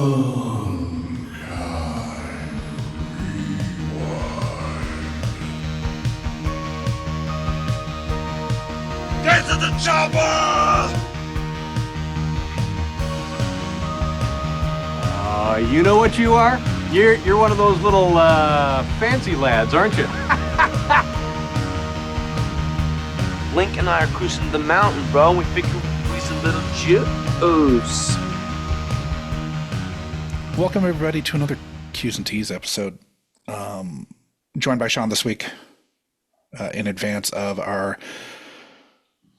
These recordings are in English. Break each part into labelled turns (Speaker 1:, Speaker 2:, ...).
Speaker 1: Get to the chopper!
Speaker 2: You know what you are? You're one of those little fancy lads, aren't you?
Speaker 3: Link and I are cruising the mountain, bro. And we figured we'd some little juice.
Speaker 4: Welcome, everybody, to another Q's and Tease episode. Joined by Sean this week in advance of our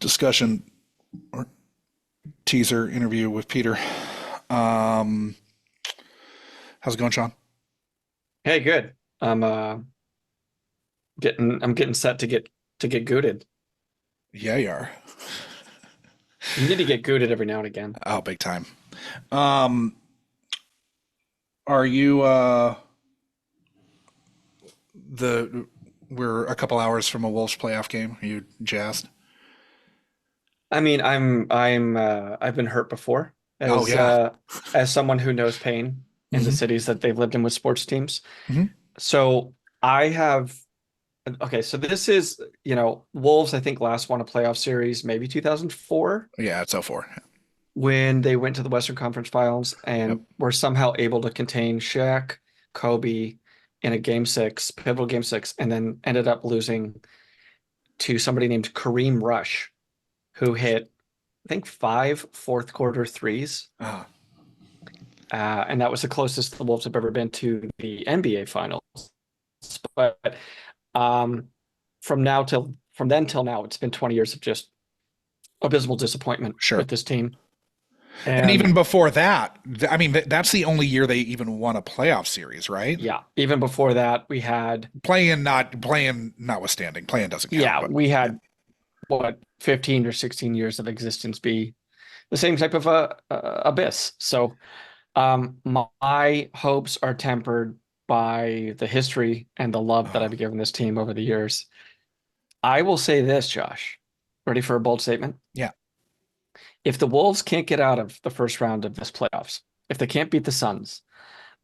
Speaker 4: discussion or teaser interview with Peter. How's it going, Sean?
Speaker 5: Hey, good. I'm getting set to get gooted.
Speaker 4: Yeah, you are.
Speaker 5: You need to get gooted every now and again.
Speaker 4: Oh, big time. Are you we're a couple hours from a Wolves playoff game. Are you jazzed?
Speaker 5: I mean, I've been hurt before as someone who knows pain in the cities that they've lived in with sports teams.
Speaker 4: Mm-hmm.
Speaker 5: So I have, so this is, Wolves, I think last won a playoff series, maybe 2004.
Speaker 4: Yeah, it's 04.
Speaker 5: When they went to the Western Conference Finals and were somehow able to contain Shaq, Kobe in a pivotal game six, and then ended up losing to somebody named Kareem Rush, who hit, I think, 5 fourth quarter threes.
Speaker 4: Uh-huh.
Speaker 5: And that was the closest the Wolves have ever been to the NBA Finals. But from then till now, it's been 20 years of just abysmal disappointment with this team.
Speaker 4: And even before that, I mean, that's the only year they even won a playoff series, right?
Speaker 5: Yeah. Even before that, we had
Speaker 4: playing notwithstanding. Playing doesn't count.
Speaker 5: Yeah, we had 15 or 16 years of existence be the same type of abyss. So my hopes are tempered by the history and the love that I've given this team over the years. I will say this, Josh. Ready for a bold statement?
Speaker 4: Yeah.
Speaker 5: If the Wolves can't get out of the first round of this playoffs, if they can't beat the Suns,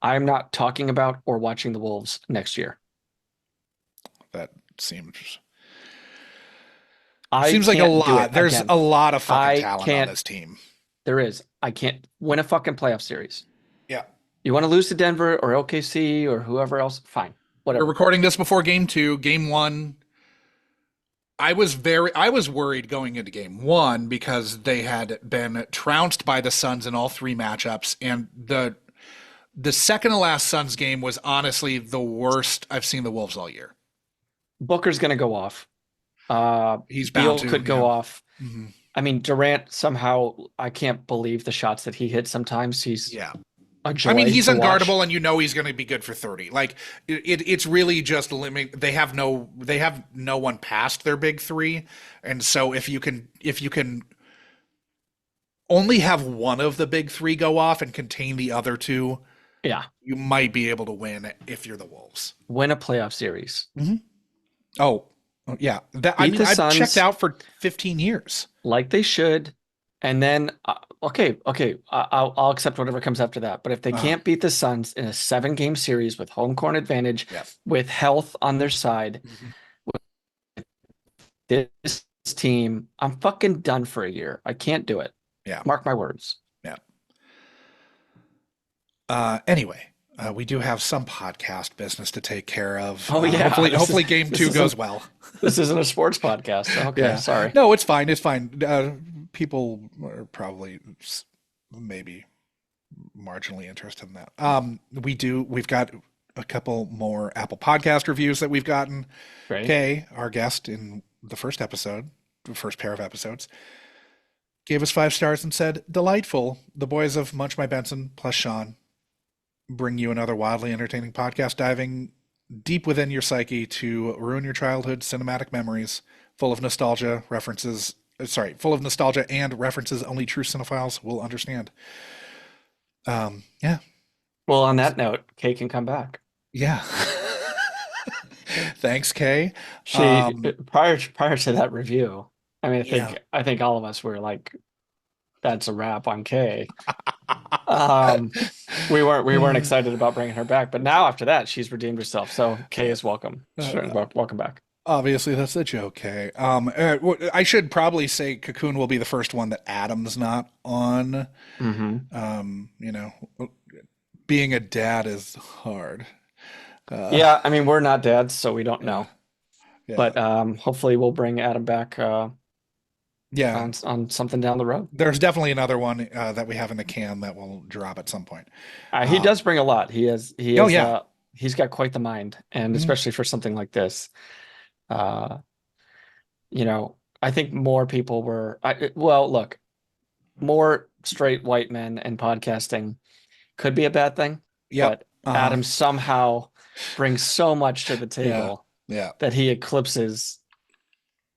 Speaker 5: I'm not talking about or watching the Wolves next year.
Speaker 4: That seems like a lot. There's a lot of fucking talent on this team.
Speaker 5: There is. I can't win a fucking playoff series.
Speaker 4: Yeah.
Speaker 5: You want to lose to Denver or OKC or whoever else? Fine. Whatever.
Speaker 4: We're recording this before game 2. Game 1. I was worried going into game 1 because they had been trounced by the Suns in all 3 matchups, and the second to last Suns game was honestly the worst I've seen the Wolves all year.
Speaker 5: Booker's going to go off.
Speaker 4: He's bound to.
Speaker 5: Could go off.
Speaker 4: Mm-hmm.
Speaker 5: I mean, Durant somehow, I can't believe the shots that he hits sometimes. He's a joy.
Speaker 4: I mean, he's unguardable,
Speaker 5: watch.
Speaker 4: and he's going to be good for 30. Like it's really just limiting. They have no one past their big 3, and so if you can only have one of the big 3 go off and contain the other 2, you might be able to win if you're the Wolves.
Speaker 5: Win a playoff series.
Speaker 4: Mm-hmm. Oh yeah, I've checked out for 15 years,
Speaker 5: like they should, and then. I'll accept whatever comes after that. But if they can't beat the Suns in a 7-game series with home court advantage, with health on their side, with this team, I'm fucking done for a year. I can't do it.
Speaker 4: Yeah.
Speaker 5: Mark my words.
Speaker 4: Yeah. Anyway, we do have some podcast business to take care of.
Speaker 5: Oh, yeah.
Speaker 4: Hopefully game 2 goes well.
Speaker 5: This isn't a sports podcast. Okay, sorry.
Speaker 4: No, it's fine. It's fine. People are probably maybe marginally interested in that. We've got a couple more Apple Podcast reviews that we've gotten.
Speaker 5: Great.
Speaker 4: Kay, our guest in the first pair of episodes, gave us 5 stars and said, "Delightful. The boys of Munch My Benson plus Sean bring you another wildly entertaining podcast diving deep within your psyche to ruin your childhood cinematic memories, full of nostalgia and references only true cinephiles will understand." Yeah.
Speaker 5: Well, on that note, Kay can come back.
Speaker 4: Yeah. Thanks, Kay.
Speaker 5: She prior to that review, I mean, I think all of us were like, "That's a wrap on Kay." we weren't excited about bringing her back, but now after that, she's redeemed herself. So Kay is welcome. Welcome back.
Speaker 4: Obviously, that's a joke, Kay. I should probably say Cocoon will be the first one that Adam's not on. You know, being a dad is hard.
Speaker 5: Yeah, I mean, we're not dads, so we don't know.
Speaker 4: Yeah.
Speaker 5: But hopefully we'll bring Adam back
Speaker 4: Yeah,
Speaker 5: on something down the road.
Speaker 4: there's definitely another one that we have in the can that will drop at some point.
Speaker 5: He does bring a lot.
Speaker 4: Oh, yeah.
Speaker 5: He's got quite the mind, and especially for something like this. You know, I think more people were look, more straight white men and podcasting could be a bad thing.
Speaker 4: Yep.
Speaker 5: But Adam somehow brings so much to the table
Speaker 4: Yeah.
Speaker 5: that he eclipses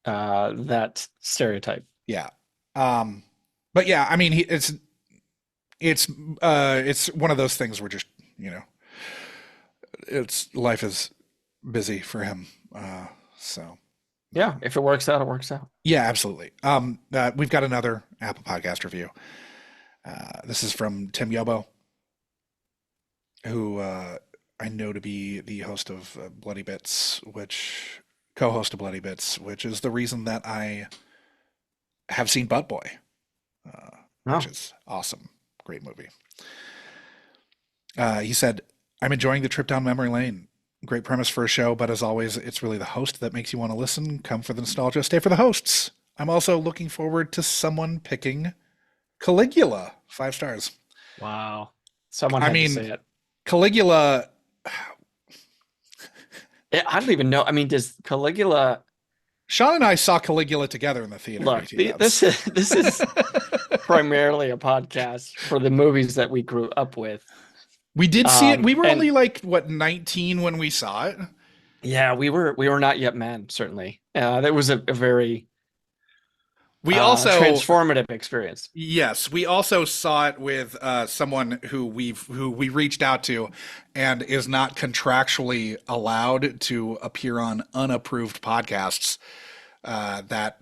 Speaker 5: that stereotype.
Speaker 4: Yeah. But yeah, I mean, it's one of those things where just, you know, life is busy for him. So
Speaker 5: Yeah, if it works out, it works out.
Speaker 4: yeah, absolutely. We've got another Apple Podcast review. This is from Tim Yobo, who I know to be the host of Bloody Bits, co-host of Bloody Bits, which is the reason that I have seen Butt Boy, which is awesome. Great movie. He said, I'm enjoying the trip down memory lane. Great premise for a show, but as always, it's really the host that makes you want to listen. Come for the nostalgia, stay for the hosts. I'm also looking forward to someone picking Caligula. 5 stars.
Speaker 5: Wow. Someone had to say it.
Speaker 4: Caligula.
Speaker 5: I don't even know. I mean, does Caligula...
Speaker 4: Sean and I saw Caligula together in the theater.
Speaker 5: Look, this is primarily a podcast for the movies that we grew up with.
Speaker 4: We did see it. We were only 19 when we saw it.
Speaker 5: Yeah, we were not yet men, certainly. That was a very transformative experience.
Speaker 4: Yes, we also saw it with someone who we reached out to, and is not contractually allowed to appear on unapproved podcasts. The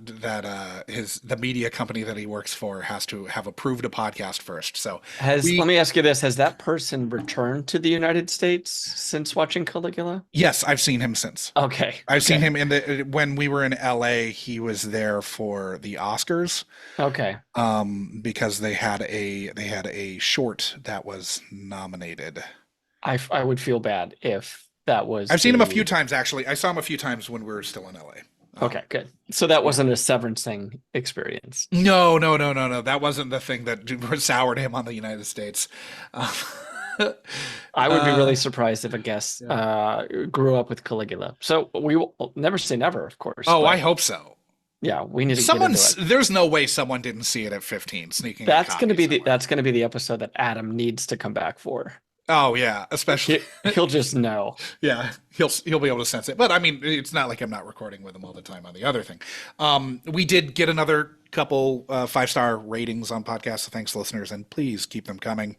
Speaker 4: media company that he works for has to have approved a podcast first. So
Speaker 5: let me ask you this: has that person returned to the United States since watching Caligula?
Speaker 4: Yes, I've seen him since.
Speaker 5: Okay,
Speaker 4: I've seen him when we were in LA. He was there for the Oscars.
Speaker 5: Okay.
Speaker 4: Because they had a short that was nominated.
Speaker 5: I would feel bad if that was.
Speaker 4: I've seen him a few times, actually. I saw him a few times when we were still in LA.
Speaker 5: Okay, good. So that wasn't a severancing experience.
Speaker 4: No. That wasn't the thing that soured him on the United States.
Speaker 5: I would be really surprised if a guest grew up with Caligula. So we will never say never, of course.
Speaker 4: Oh, I hope so.
Speaker 5: Yeah, we need to.
Speaker 4: There's no way someone didn't see it at 15 sneaking.
Speaker 5: That's going to be the episode that Adam needs to come back for.
Speaker 4: Oh yeah, especially
Speaker 5: he'll just know.
Speaker 4: Yeah, he'll be able to sense it. But I mean, it's not like I'm not recording with him all the time on the other thing. We did get another couple 5-star ratings on podcasts, so thanks, listeners, and please keep them coming.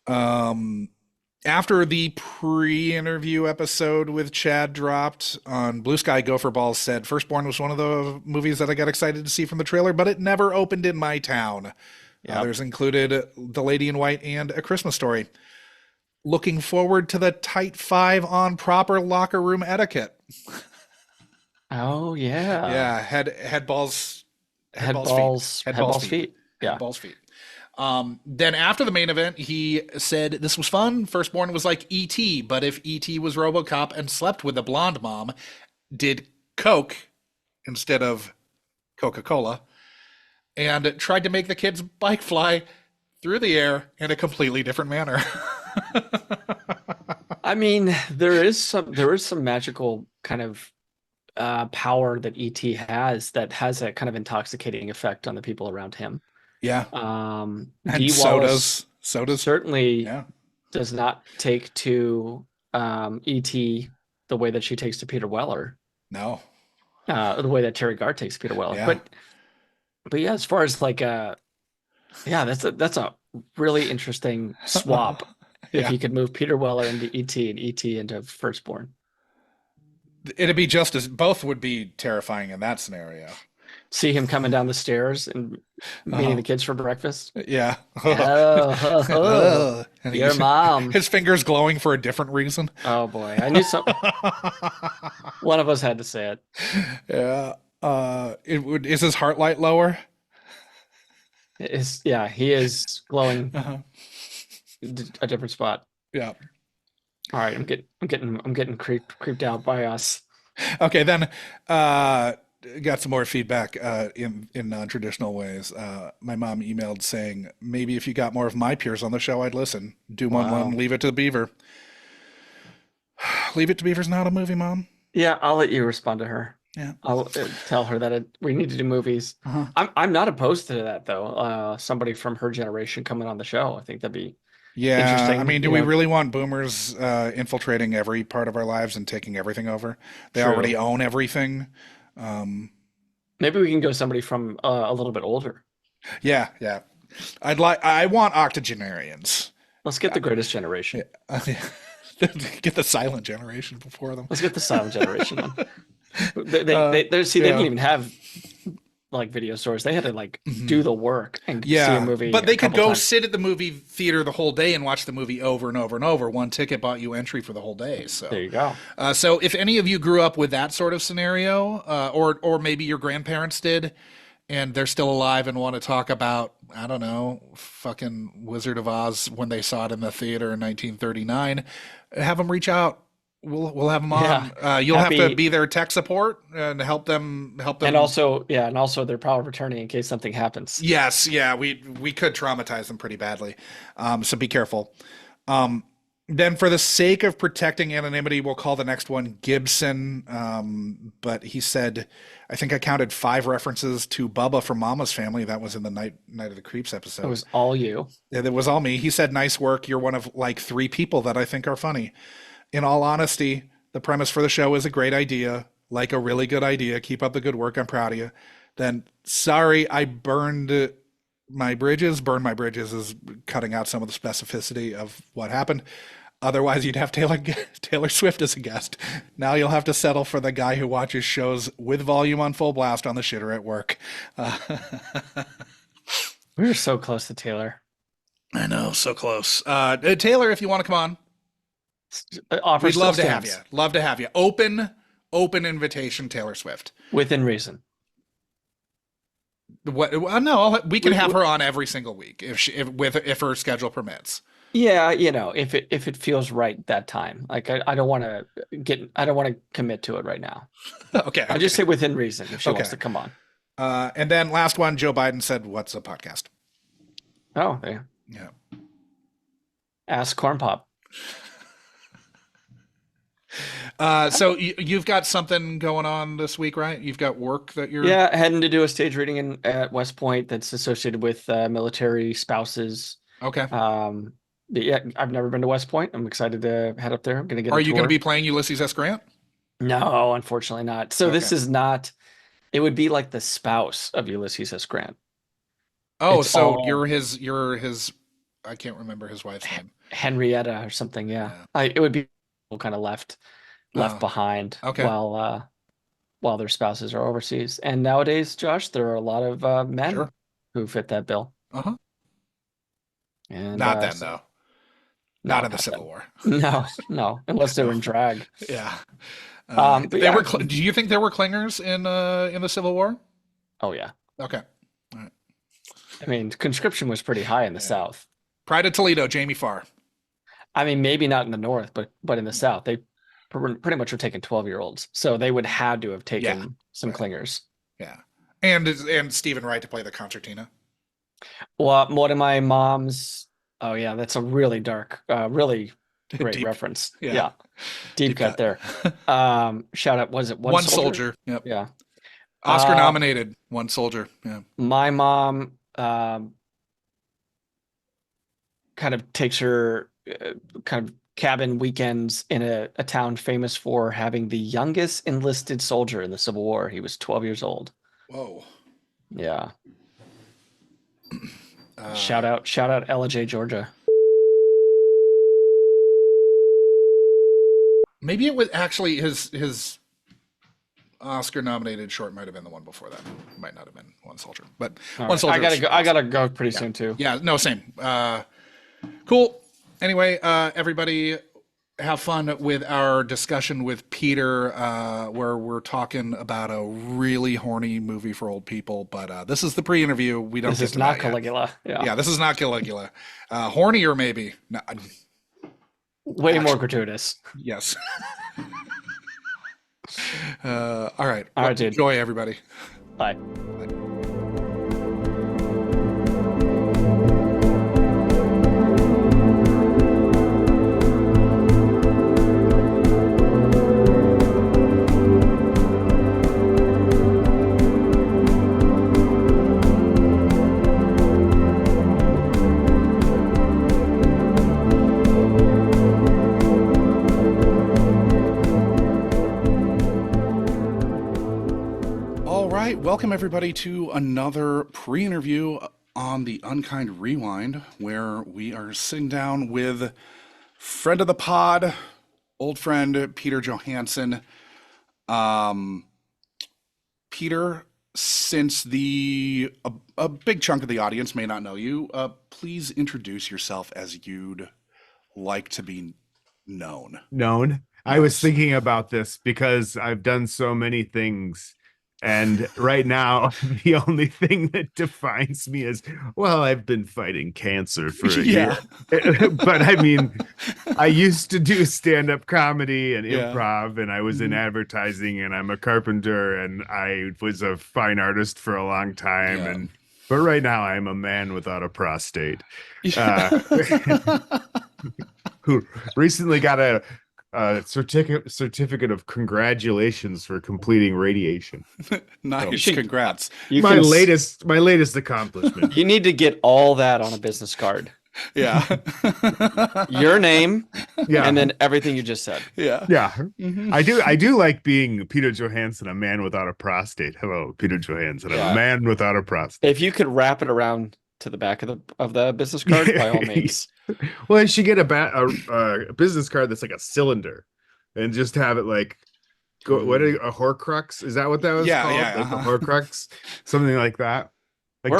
Speaker 4: After the pre-interview episode with Chad dropped on Blue Sky, Gopher Balls said, Firstborn was one of the movies that I got excited to see from the trailer, but it never opened in my town. Yep. Others included The Lady in White and A Christmas Story. Looking forward to the tight 5 on proper locker room etiquette.
Speaker 5: Oh yeah.
Speaker 4: Yeah, head balls feet.
Speaker 5: Yeah.
Speaker 4: Head balls feet. Then after the main event, he said this was fun. Firstborn was like E.T., but if E.T. was RoboCop and slept with a blonde mom, did Coke instead of Coca-Cola, and tried to make the kid's bike fly through the air in a completely different manner.
Speaker 5: I mean, there is some magical kind of power that E.T. has that has a kind of intoxicating effect on the people around him.
Speaker 4: Yeah.
Speaker 5: And
Speaker 4: sodas
Speaker 5: certainly does not take to E.T. the way that she takes to Peter Weller.
Speaker 4: No.
Speaker 5: The way that Terry Garr takes Peter Weller.
Speaker 4: Yeah.
Speaker 5: But yeah, as far as that's a really interesting swap. If you could move Peter Weller into E.T. and E.T. into Firstborn.
Speaker 4: It'd be both would be terrifying in that scenario.
Speaker 5: See him coming down the stairs and meeting the kids for breakfast.
Speaker 4: Yeah.
Speaker 5: Oh,
Speaker 4: And
Speaker 5: your mom.
Speaker 4: His fingers glowing for a different reason.
Speaker 5: Oh boy, I knew some. One of us had to say it.
Speaker 4: Yeah. Is his heart light lower?
Speaker 5: Yeah, he is glowing
Speaker 4: Uh-huh.
Speaker 5: a different spot.
Speaker 4: Yeah.
Speaker 5: All right, I'm getting creeped out by us.
Speaker 4: Okay, then got some more feedback in non-traditional ways. My mom emailed saying, maybe if you got more of my peers on the show, I'd listen. Do one, leave it to Beaver. Leave It to Beaver's not a movie, Mom.
Speaker 5: Yeah, I'll let you respond to her.
Speaker 4: Yeah.
Speaker 5: I'll tell her that we need to do movies. I'm not opposed to that though. Somebody from her generation coming on the show, I think that'd be interesting.
Speaker 4: I mean, do we really want boomers infiltrating every part of our lives and taking everything over? They already own everything.
Speaker 5: Maybe we can go somebody from a little bit older.
Speaker 4: Yeah. I want octogenarians.
Speaker 5: Let's get the greatest generation.
Speaker 4: Get the silent generation before them.
Speaker 5: Let's get the silent generation on. They didn't even have like video stores. They had to do the work and see a movie.
Speaker 4: But they could go sit at the movie theater the whole day and watch the movie over and over and over. One ticket bought you entry for the whole day. So
Speaker 5: there you go.
Speaker 4: So if any of you grew up with that sort of scenario, or maybe your grandparents did, and they're still alive and want to talk about, I don't know, fucking Wizard of Oz when they saw it in the theater in 1939, have them reach out. We'll have them on.
Speaker 5: Yeah.
Speaker 4: You'll have to be their tech support and help them.
Speaker 5: And also their power of attorney in case something happens.
Speaker 4: Yes, yeah, we could traumatize them pretty badly. So be careful. Then for the sake of protecting anonymity, we'll call the next one Gibson. But he said, I think I counted 5 references to Bubba from Mama's Family. That was in the Night of the Creeps episode.
Speaker 5: It was all you.
Speaker 4: It was all me. He said, nice work. You're one of 3 people that I think are funny. In all honesty, the premise for the show is a great idea, like a really good idea. Keep up the good work. I'm proud of you. Then, sorry, I burned my bridges. Burn my bridges is cutting out some of the specificity of what happened. Otherwise, you'd have Taylor Swift as a guest. Now you'll have to settle for the guy who watches shows with volume on full blast on the shitter at work.
Speaker 5: We were so close to Taylor.
Speaker 4: I know, so close. Taylor, if you want to come on. We'd love to have you. Love to have you. Open invitation, Taylor Swift. Within reason. What? No, we can have her on every single week if her schedule permits.
Speaker 5: Yeah, if it feels right that time. Like I don't want to commit to it right now.
Speaker 4: Okay.
Speaker 5: I just say within reason if she wants to come on.
Speaker 4: And then last one, Joe Biden said, "What's a podcast?"
Speaker 5: Oh, there.
Speaker 4: Yeah.
Speaker 5: Ask Corn Pop.
Speaker 4: So you've got something going on this week, right? You've got work that you're...
Speaker 5: Yeah, heading to do a stage reading at West Point that's associated with military spouses.
Speaker 4: Okay.
Speaker 5: Yeah, I've never been to West Point. I'm excited to head up there. I'm going to get
Speaker 4: Are you going to be playing Ulysses S. Grant?
Speaker 5: No, unfortunately not. So this is not... It would be like the spouse of Ulysses S. Grant.
Speaker 4: Oh, so you're his... I can't remember his wife's name.
Speaker 5: Henrietta or something, yeah. It would be kind of left behind while their spouses are overseas. And nowadays, Josh, there are a lot of men who fit that bill.
Speaker 4: Uh-huh.
Speaker 5: And
Speaker 4: not then, though. Not in the Civil War.
Speaker 5: No, unless they were in drag.
Speaker 4: Yeah.
Speaker 5: But
Speaker 4: do you think there were clingers in the Civil War?
Speaker 5: Oh yeah.
Speaker 4: Okay. All right.
Speaker 5: I mean, conscription was pretty high in the South.
Speaker 4: Pride of Toledo, Jamie Farr.
Speaker 5: I mean, maybe not in the North, but in the South, they pretty much were taking 12-year-olds, so they would have to have taken some clingers.
Speaker 4: Yeah, and Stephen Wright to play the concertina.
Speaker 5: Well, one of my mom's. Oh yeah, that's a really dark, really great
Speaker 4: Deep.
Speaker 5: reference.
Speaker 4: Yeah.
Speaker 5: Deep cut there. Shout out. Was it One
Speaker 4: Soldier? Yep.
Speaker 5: Yeah.
Speaker 4: Oscar nominated One Soldier. Yeah.
Speaker 5: My mom kind of takes her kind of cabin weekends in a town famous for having the youngest enlisted soldier in the Civil War. He was 12 years old.
Speaker 4: Whoa.
Speaker 5: Yeah. Shout out LJ, Georgia.
Speaker 4: Maybe it was actually his Oscar-nominated short might have been the one before that. Might not have been One Soldier, but
Speaker 5: All
Speaker 4: One
Speaker 5: right.
Speaker 4: Soldier.
Speaker 5: I gotta go pretty soon too.
Speaker 4: Yeah, no, same. Cool. Anyway, everybody, have fun with our discussion with Peter, where we're talking about a really horny movie for old people. But this is the pre-interview. We don't.
Speaker 5: This
Speaker 4: get
Speaker 5: is
Speaker 4: to
Speaker 5: not
Speaker 4: that yet.
Speaker 5: Caligula. Yeah.
Speaker 4: This is not Caligula. Hornier, maybe. No,
Speaker 5: Way more gratuitous.
Speaker 4: yes. All right.
Speaker 5: All right, dude.
Speaker 4: Enjoy, everybody.
Speaker 5: Bye.
Speaker 4: Welcome everybody to another pre-interview on the Unkind Rewind, where we are sitting down with friend of the pod, old friend Peter Johansen. Peter, since a big chunk of the audience may not know you, please introduce yourself as you'd like to be known.
Speaker 6: I was thinking about this because I've done so many things. And right now, the only thing that defines me is, well, I've been fighting cancer for a year. But I mean, I used to do stand-up comedy and improv, and I was in advertising, and I'm a carpenter, and I was a fine artist for a long time. But right now, I'm a man without a prostate. Who recently got a certificate of congratulations for completing radiation.
Speaker 4: Nice, congrats!
Speaker 6: My latest accomplishment.
Speaker 5: You need to get all that on a business card.
Speaker 4: Yeah,
Speaker 5: your name, and then everything you just said.
Speaker 6: Yeah. Mm-hmm. I do like being Peter Johansen, a man without a prostate. Hello, Peter Johansen, a man without a prostate.
Speaker 5: If you could wrap it around to the back of the business card, by all means.
Speaker 6: Well, I should get a business card that's like a cylinder, and just have it like a Horcrux? Is that what that was called?
Speaker 4: Yeah,
Speaker 6: like a Horcrux, something like that. Like,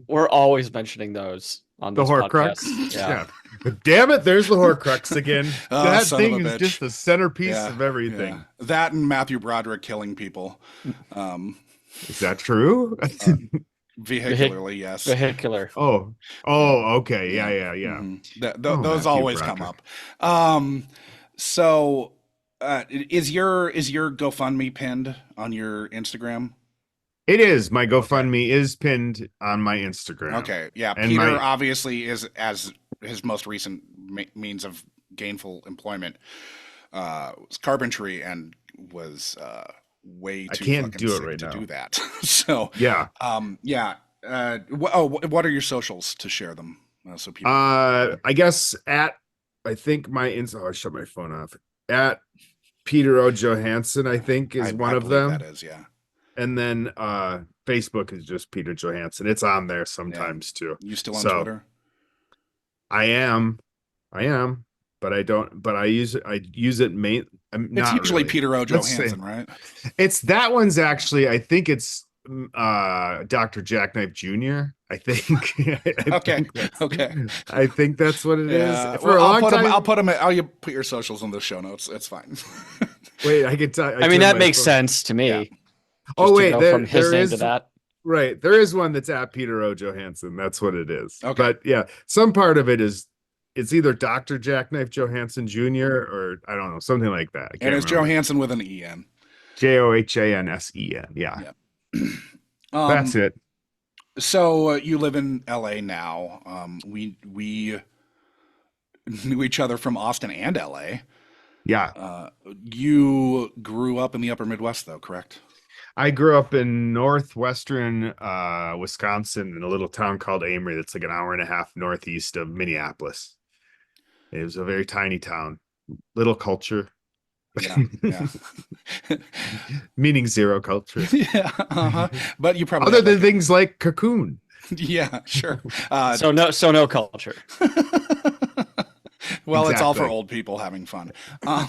Speaker 5: we're always mentioning those on
Speaker 6: the
Speaker 5: this
Speaker 6: Horcrux.
Speaker 5: podcast. Yeah.
Speaker 6: Damn it! There's the Horcrux again. That thing is
Speaker 4: bitch.
Speaker 6: just the centerpiece of everything.
Speaker 4: Yeah. That and Matthew Broderick killing people.
Speaker 6: Is that true?
Speaker 4: Vehicularly, yes.
Speaker 5: Vehicular.
Speaker 6: Oh, okay. Yeah.
Speaker 4: Mm-hmm. Those always come up. So, is your GoFundMe pinned on your Instagram?
Speaker 6: It is. My GoFundMe is pinned on my Instagram.
Speaker 4: Okay, yeah. And Peter obviously is, as his most recent means of gainful employment, was carpentry, and was way too
Speaker 6: I can't do it
Speaker 4: sick
Speaker 6: right
Speaker 4: to
Speaker 6: now.
Speaker 4: do that. So
Speaker 6: yeah.
Speaker 4: What are your socials to share them? So people.
Speaker 6: I guess I think my I shut my phone off. At Peter O. Johansen, I think is one of them.
Speaker 4: That is, yeah.
Speaker 6: And then Facebook is just Peter Johansen. It's on there sometimes too.
Speaker 4: You still on Twitter?
Speaker 6: I am, but I don't. But I use it. It's
Speaker 4: usually really. Peter O. Johansen, right?
Speaker 6: It's that one's actually. I think it's Dr. Jackknife Jr. I think.
Speaker 4: Okay.
Speaker 6: I think that's what it is.
Speaker 4: For a long time, I'll put them. You put your socials in the show notes. It's fine.
Speaker 6: Wait, I can tell.
Speaker 5: I mean, that makes sense to me.
Speaker 4: Yeah.
Speaker 5: From his name to that.
Speaker 6: Right, there is one that's at Peter O. Johansen. That's what it is.
Speaker 4: Okay.
Speaker 6: But yeah, some part of it is. It's either Dr. Jackknife Johansen Jr. or I don't know, something like that.
Speaker 4: And it's Johansen with an E-N.
Speaker 6: Johansen. Yeah. That's it.
Speaker 4: So you live in LA now. We knew each other from Austin and LA.
Speaker 6: Yeah.
Speaker 4: You grew up in the upper Midwest though, correct?
Speaker 6: I grew up in northwestern Wisconsin in a little town called Amory that's like an hour and a half northeast of Minneapolis. It was a very tiny town, little culture.
Speaker 4: Yeah.
Speaker 6: Meaning zero culture.
Speaker 4: Yeah. But you probably
Speaker 6: other than things like Cocoon.
Speaker 4: Yeah, sure.
Speaker 5: So no culture.
Speaker 4: Well, It's all for old people having fun.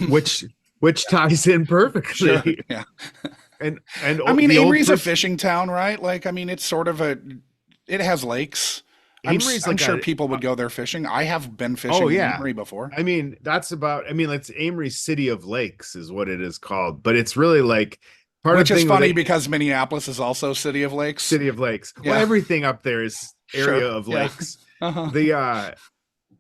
Speaker 6: Which ties in perfectly.
Speaker 4: Sure. Yeah.
Speaker 6: and
Speaker 4: I mean,
Speaker 6: the old
Speaker 4: Amory's a
Speaker 6: person-
Speaker 4: fishing town, right? Like, I mean, it's sort of it has lakes.
Speaker 6: Amory's
Speaker 4: I'm
Speaker 6: like
Speaker 4: sure
Speaker 6: a-
Speaker 4: people would go there fishing. I have been fishing in Amory before.
Speaker 6: I mean, it's Amory's City of Lakes is what it is called, but it's really like
Speaker 4: Which
Speaker 6: of
Speaker 4: is
Speaker 6: the thing
Speaker 4: funny
Speaker 6: with
Speaker 4: because Minneapolis is also City of Lakes.
Speaker 6: City of Lakes.
Speaker 4: Yeah.
Speaker 6: Well, everything up there is area
Speaker 4: Sure.
Speaker 6: of
Speaker 4: Yeah.
Speaker 6: lakes.
Speaker 4: Uh-huh.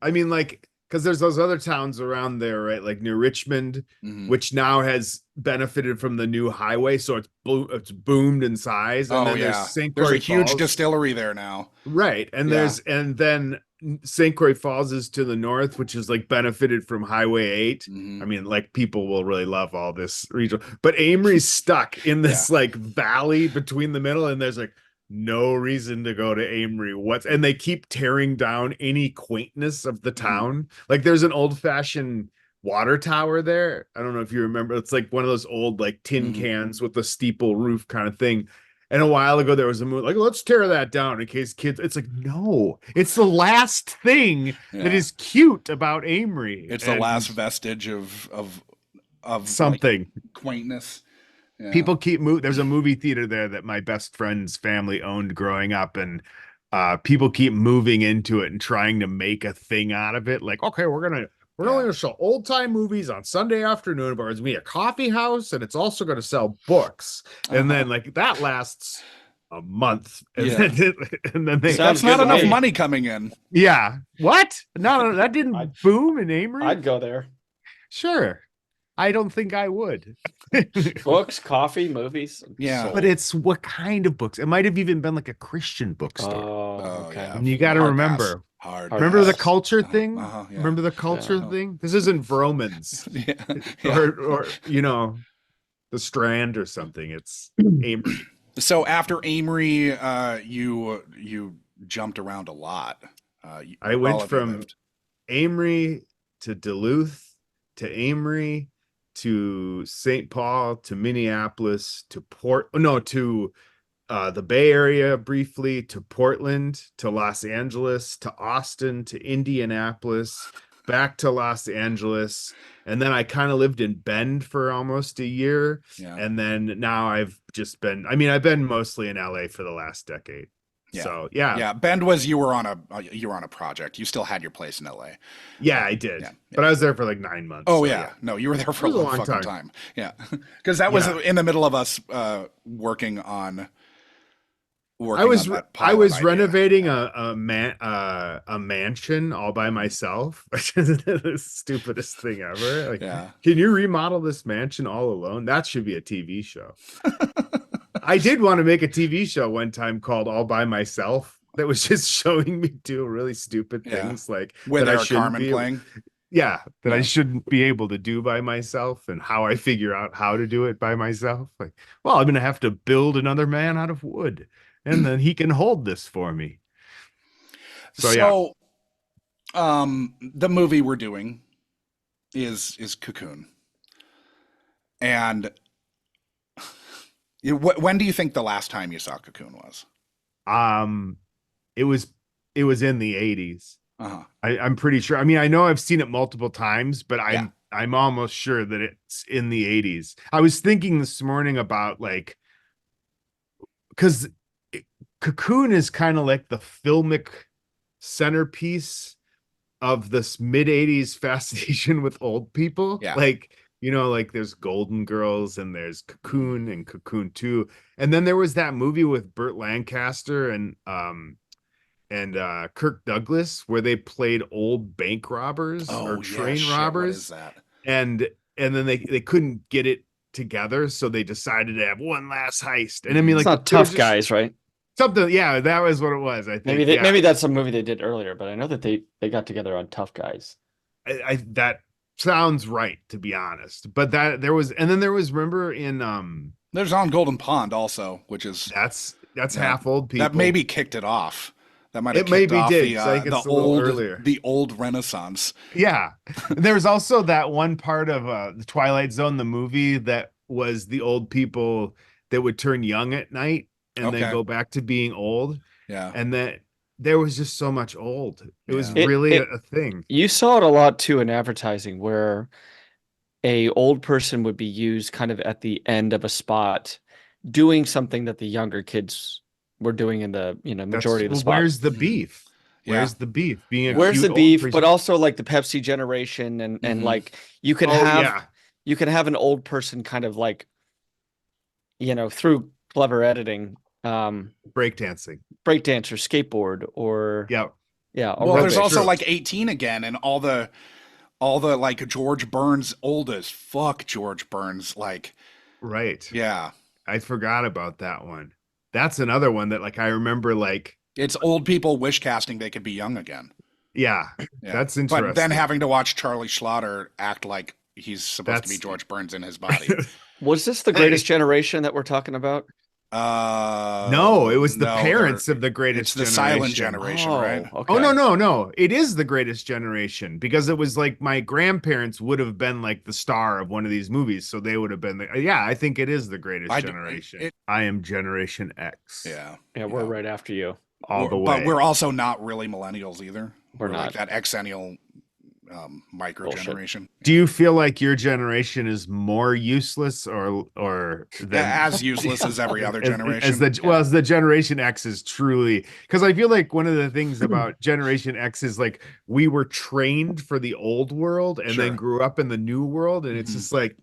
Speaker 6: I mean, like, because there's those other towns around there, right? Like near Richmond,
Speaker 4: Mhm.
Speaker 6: which now has benefited from the new highway, so it's boomed in size. And
Speaker 4: Oh
Speaker 6: then
Speaker 4: yeah,
Speaker 6: there's St.
Speaker 4: there's a
Speaker 6: Croix
Speaker 4: huge
Speaker 6: Falls.
Speaker 4: distillery there now.
Speaker 6: Right. And
Speaker 4: Yeah.
Speaker 6: then St. Croix Falls is to the north, which is like benefited from Highway 8.
Speaker 4: Mhm.
Speaker 6: I mean, like people will really love all this region, but Amory's stuck in this like valley between the middle, and there's like no reason to go to Amory. And they keep tearing down any quaintness of the town. Like there's an old-fashioned water tower there. I don't know if you remember. It's like one of those old like tin cans with a steeple roof kind of thing. And a while ago there was a movie like, let's tear that down in case kids. It's like, no, it's the last thing that is cute about Amory.
Speaker 4: It's the last vestige of
Speaker 6: something
Speaker 4: like, quaintness. Yeah.
Speaker 6: People keep moving. There's a movie theater there that my best friend's family owned growing up, and people keep moving into it and trying to make a thing out of it. Like, okay, we're only going to show old time movies on Sunday afternoon, but it's gonna be a coffee house, and it's also going to sell books. And then like that lasts a month, and then they
Speaker 4: that's not enough money coming in.
Speaker 6: Yeah, what? No, that didn't boom in Amory.
Speaker 5: I'd go there.
Speaker 6: Sure. I don't think I would.
Speaker 5: Books, coffee, movies.
Speaker 4: Yeah.
Speaker 5: sold.
Speaker 6: But it's what kind of books? It might have even been like a Christian bookstore.
Speaker 5: Oh, okay.
Speaker 4: yeah.
Speaker 6: And you got to
Speaker 4: Hard
Speaker 6: remember.
Speaker 4: pass. Hard
Speaker 6: Remember the
Speaker 4: pass.
Speaker 6: culture thing?
Speaker 4: yeah.
Speaker 6: Remember the culture thing? This isn't Vromans.
Speaker 4: Yeah.
Speaker 6: Or the Strand or something. It's Amory.
Speaker 4: So after Amory, you jumped around a lot.
Speaker 6: I went from Amory to Duluth to Amory to St. Paul to Minneapolis to the Bay Area briefly, to Portland, to Los Angeles, to Austin, to Indianapolis, back to Los Angeles. And then I kind of lived in Bend for almost a year.
Speaker 4: Yeah.
Speaker 6: And then now I've been mostly in LA for the last decade.
Speaker 4: Yeah.
Speaker 6: So yeah.
Speaker 4: Bend was you were on a project. You still had your place in LA.
Speaker 6: Yeah, I did.
Speaker 4: Yeah.
Speaker 6: But I was there for like 9 months.
Speaker 4: Oh
Speaker 6: so
Speaker 4: yeah. No, you were there for
Speaker 6: It was
Speaker 4: a
Speaker 6: a
Speaker 4: long
Speaker 6: long
Speaker 4: fucking time. Yeah. Because that was in the middle of us working on
Speaker 6: I was
Speaker 4: that pilot idea.
Speaker 6: renovating a mansion all by myself, which is the stupidest thing ever. Like, can you remodel this mansion all alone? That should be a TV show. I did want to make a TV show one time called All by Myself that was just showing me do really stupid things like
Speaker 4: with
Speaker 6: that
Speaker 4: Eric Carmen playing.
Speaker 6: I shouldn't be able to do by myself, and how I figure out how to do it by myself. Like, well, I'm gonna have to build another man out of wood, and then he can hold this for me. So
Speaker 4: the movie we're doing is Cocoon. And when do you think the last time you saw Cocoon was?
Speaker 6: It was in the 80s.
Speaker 4: Uh-huh.
Speaker 6: I'm pretty sure. I mean, I know I've seen it multiple times, but I'm almost sure that it's in the 80s. I was thinking this morning about like, because Cocoon is kind of like the filmic centerpiece of this mid 80s fascination with old people.
Speaker 4: Yeah.
Speaker 6: Like, like there's Golden Girls and there's Cocoon and Cocoon 2. And then there was that movie with Burt Lancaster and Kirk Douglas where they played old bank robbers or train robbers.
Speaker 4: What is that?
Speaker 6: And then they couldn't get it together, so they decided to have one last heist. And I mean,
Speaker 5: It's
Speaker 6: like,
Speaker 5: not Tough Guys, right?
Speaker 6: Something, yeah, that was what it was. I think
Speaker 5: Maybe that's a movie they did earlier, but I know that they got together on Tough Guys.
Speaker 6: That sounds right, to be honest. But there was remember in
Speaker 4: there's On Golden Pond also, which is
Speaker 6: that's half old people.
Speaker 4: That maybe kicked it off. That might have
Speaker 6: maybe
Speaker 4: off
Speaker 6: did. I think it's a little earlier.
Speaker 4: The old Renaissance.
Speaker 6: Yeah. There's also that one part of the Twilight Zone, the movie, that was the old people that would turn young at night and then go back to being old.
Speaker 4: Yeah.
Speaker 6: And that there was just so much old. It was really a thing.
Speaker 5: You saw it a lot too in advertising where a old person would be used kind of at the end of a spot doing something that the younger kids were doing in the majority of the spots.
Speaker 6: Where's the beef?
Speaker 4: Yeah.
Speaker 6: Where's the beef? Being a
Speaker 5: Where's
Speaker 6: cute
Speaker 5: the
Speaker 6: old
Speaker 5: beef,
Speaker 6: person-
Speaker 5: but also like the Pepsi generation and
Speaker 4: Mhm.
Speaker 5: like you could
Speaker 6: Oh,
Speaker 5: have
Speaker 6: yeah.
Speaker 5: you could have an old person kind of like through clever editing
Speaker 6: breakdancing.
Speaker 5: breakdance or skateboard or
Speaker 6: Yeah.
Speaker 4: Well, there's
Speaker 5: aerobics.
Speaker 4: also
Speaker 6: True.
Speaker 4: like 18 again, and all the like George Burns, old as fuck George Burns, like,
Speaker 6: Right.
Speaker 4: yeah,
Speaker 6: I forgot about that one. That's another one that like I remember like
Speaker 4: it's old people wish casting they could be young again.
Speaker 6: yeah,
Speaker 4: Yeah.
Speaker 6: that's interesting.
Speaker 4: But then having to watch Charlie Schlatter act like he's supposed to be
Speaker 6: That's-
Speaker 4: George Burns in his body.
Speaker 5: Was this the greatest generation that we're talking about?
Speaker 6: No, it was the
Speaker 4: no,
Speaker 6: parents
Speaker 4: they're-
Speaker 6: of the greatest
Speaker 4: It's the
Speaker 6: generation.
Speaker 4: silent generation,
Speaker 5: Oh,
Speaker 4: right?
Speaker 5: okay.
Speaker 6: Oh no. It is the greatest generation because it was like my grandparents would have been like the star of one of these movies. So they would have been yeah, I think it is the greatest generation. I am Generation X.
Speaker 4: Yeah.
Speaker 5: Yeah, we're right after you.
Speaker 6: All the way.
Speaker 4: But we're also not really millennials either.
Speaker 5: We're
Speaker 4: like
Speaker 5: not.
Speaker 4: that exennial micro generation.
Speaker 6: Do you feel like your generation is more useless or than
Speaker 4: As useless as every other generation?
Speaker 6: as the Generation X is truly, because I feel like one of the things about Generation X is like we were trained for the old world and then grew up in the new world, and it's just like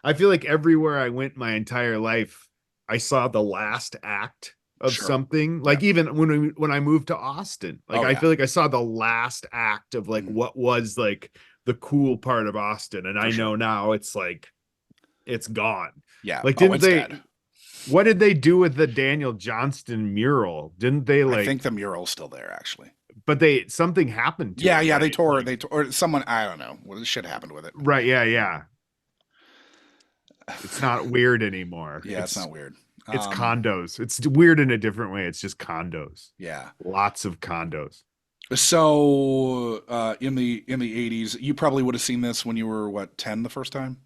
Speaker 6: I feel like everywhere I went my entire life, I saw the last act of something. Like even when I moved to Austin, like I feel like I saw the last act of like what was like the cool part of Austin, and I know now it's like it's gone.
Speaker 4: Yeah.
Speaker 6: Like what did they do with the Daniel Johnston mural? Didn't they like
Speaker 4: I think the mural's still there actually.
Speaker 6: But something happened to it,
Speaker 4: Yeah,
Speaker 6: right?
Speaker 4: they tore or someone, I don't know. What shit happened with it.
Speaker 6: Right, yeah. It's not weird anymore.
Speaker 4: Yeah, it's not weird.
Speaker 6: It's condos. It's weird in a different way. It's just condos.
Speaker 4: Yeah.
Speaker 6: Lots of condos.
Speaker 4: So in the 80s, you probably would have seen this when you were 10 the first time?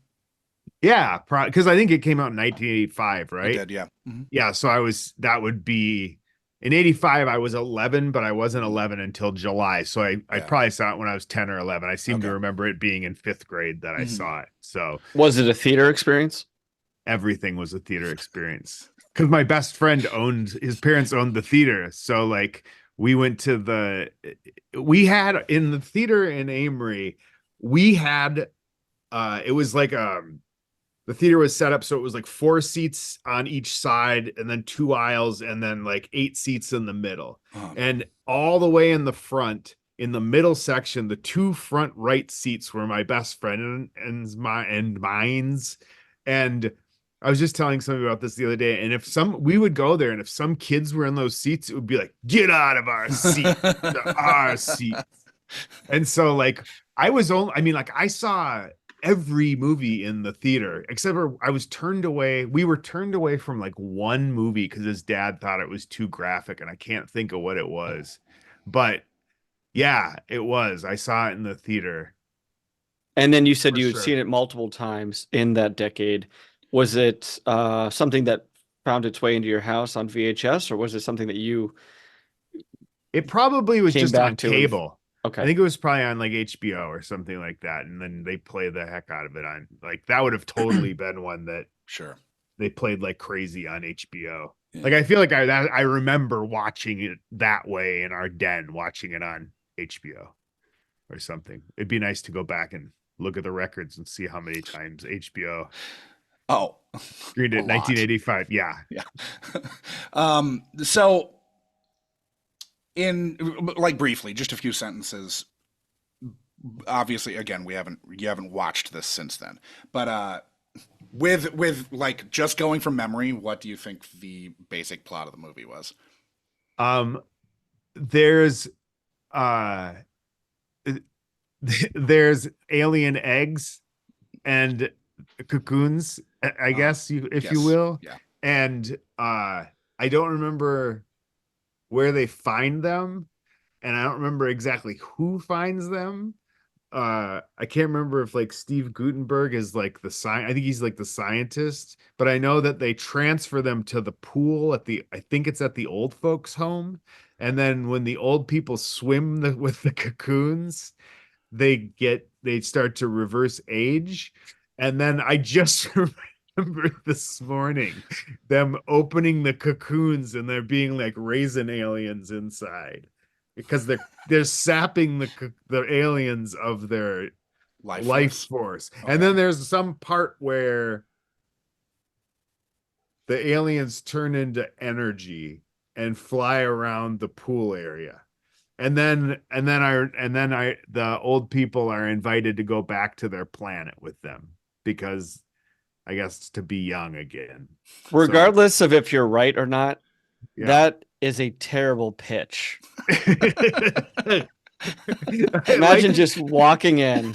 Speaker 6: Yeah, because I think it came out in 1985, right?
Speaker 4: It did, yeah. Mm-hmm.
Speaker 6: Yeah, so that would be in 85 I was 11, but I wasn't 11 until July. So I probably saw it when I was 10 or 11. I seem to remember it being in 5th grade that I saw it. So
Speaker 5: was it a theater experience?
Speaker 6: Everything was a theater experience because my best friend his parents owned the theater. So like we went to we had in the theater in Amory, we had, it was like, the theater was set up so it was like 4 seats on each side and then 2 aisles and then like 8 seats in the middle. And all the way in the front, in the middle section, the 2 front right seats were my best friend and mine's. And I was just telling somebody about this the other day, and we would go there, and if some kids were in those seats, it would be like, get out of our seat, our seats. And so like I saw every movie in the theater, except for we were turned away from like one movie because his dad thought it was too graphic, and I can't think of what it was. But yeah, it was. I saw it in the theater.
Speaker 5: And then you said you had seen it multiple times in that decade. Was it something that found its way into your house on VHS, or was it something that you?
Speaker 6: It probably was just on
Speaker 5: to
Speaker 6: cable.
Speaker 5: Okay.
Speaker 6: I think it was probably on like HBO or something like that, and then they play the heck out of it on like that would have totally been one that they played like crazy on HBO. Yeah. Like I feel like I remember watching it that way in our den, watching it on HBO or something. It'd be nice to go back and look at the records and see how many times HBO.
Speaker 4: Oh,
Speaker 6: screened it in 1985. Yeah.
Speaker 4: So in like briefly, just a few sentences. Obviously, again, you haven't watched this since then, but with like just going from memory, what do you think the basic plot of the movie was?
Speaker 6: There's alien eggs and cocoons, I guess if you will.
Speaker 4: Yeah.
Speaker 6: And I don't remember where they find them, and I don't remember exactly who finds them. I can't remember if like Steve Guttenberg is like I think he's like the scientist, but I know that they transfer them to the pool I think it's at the old folks home. And then when the old people swim with the cocoons, they start to reverse age. And then I just remember this morning them opening the cocoons and there being like raisin aliens inside because they're sapping the aliens of their life force.
Speaker 4: Okay.
Speaker 6: And then there's some part where the aliens turn into energy and fly around the pool area. And then the old people are invited to go back to their planet with them because I guess to be young again.
Speaker 5: Regardless of if you're right or not,
Speaker 6: Yeah.
Speaker 5: that is a terrible pitch. Imagine
Speaker 6: Like,
Speaker 5: just walking in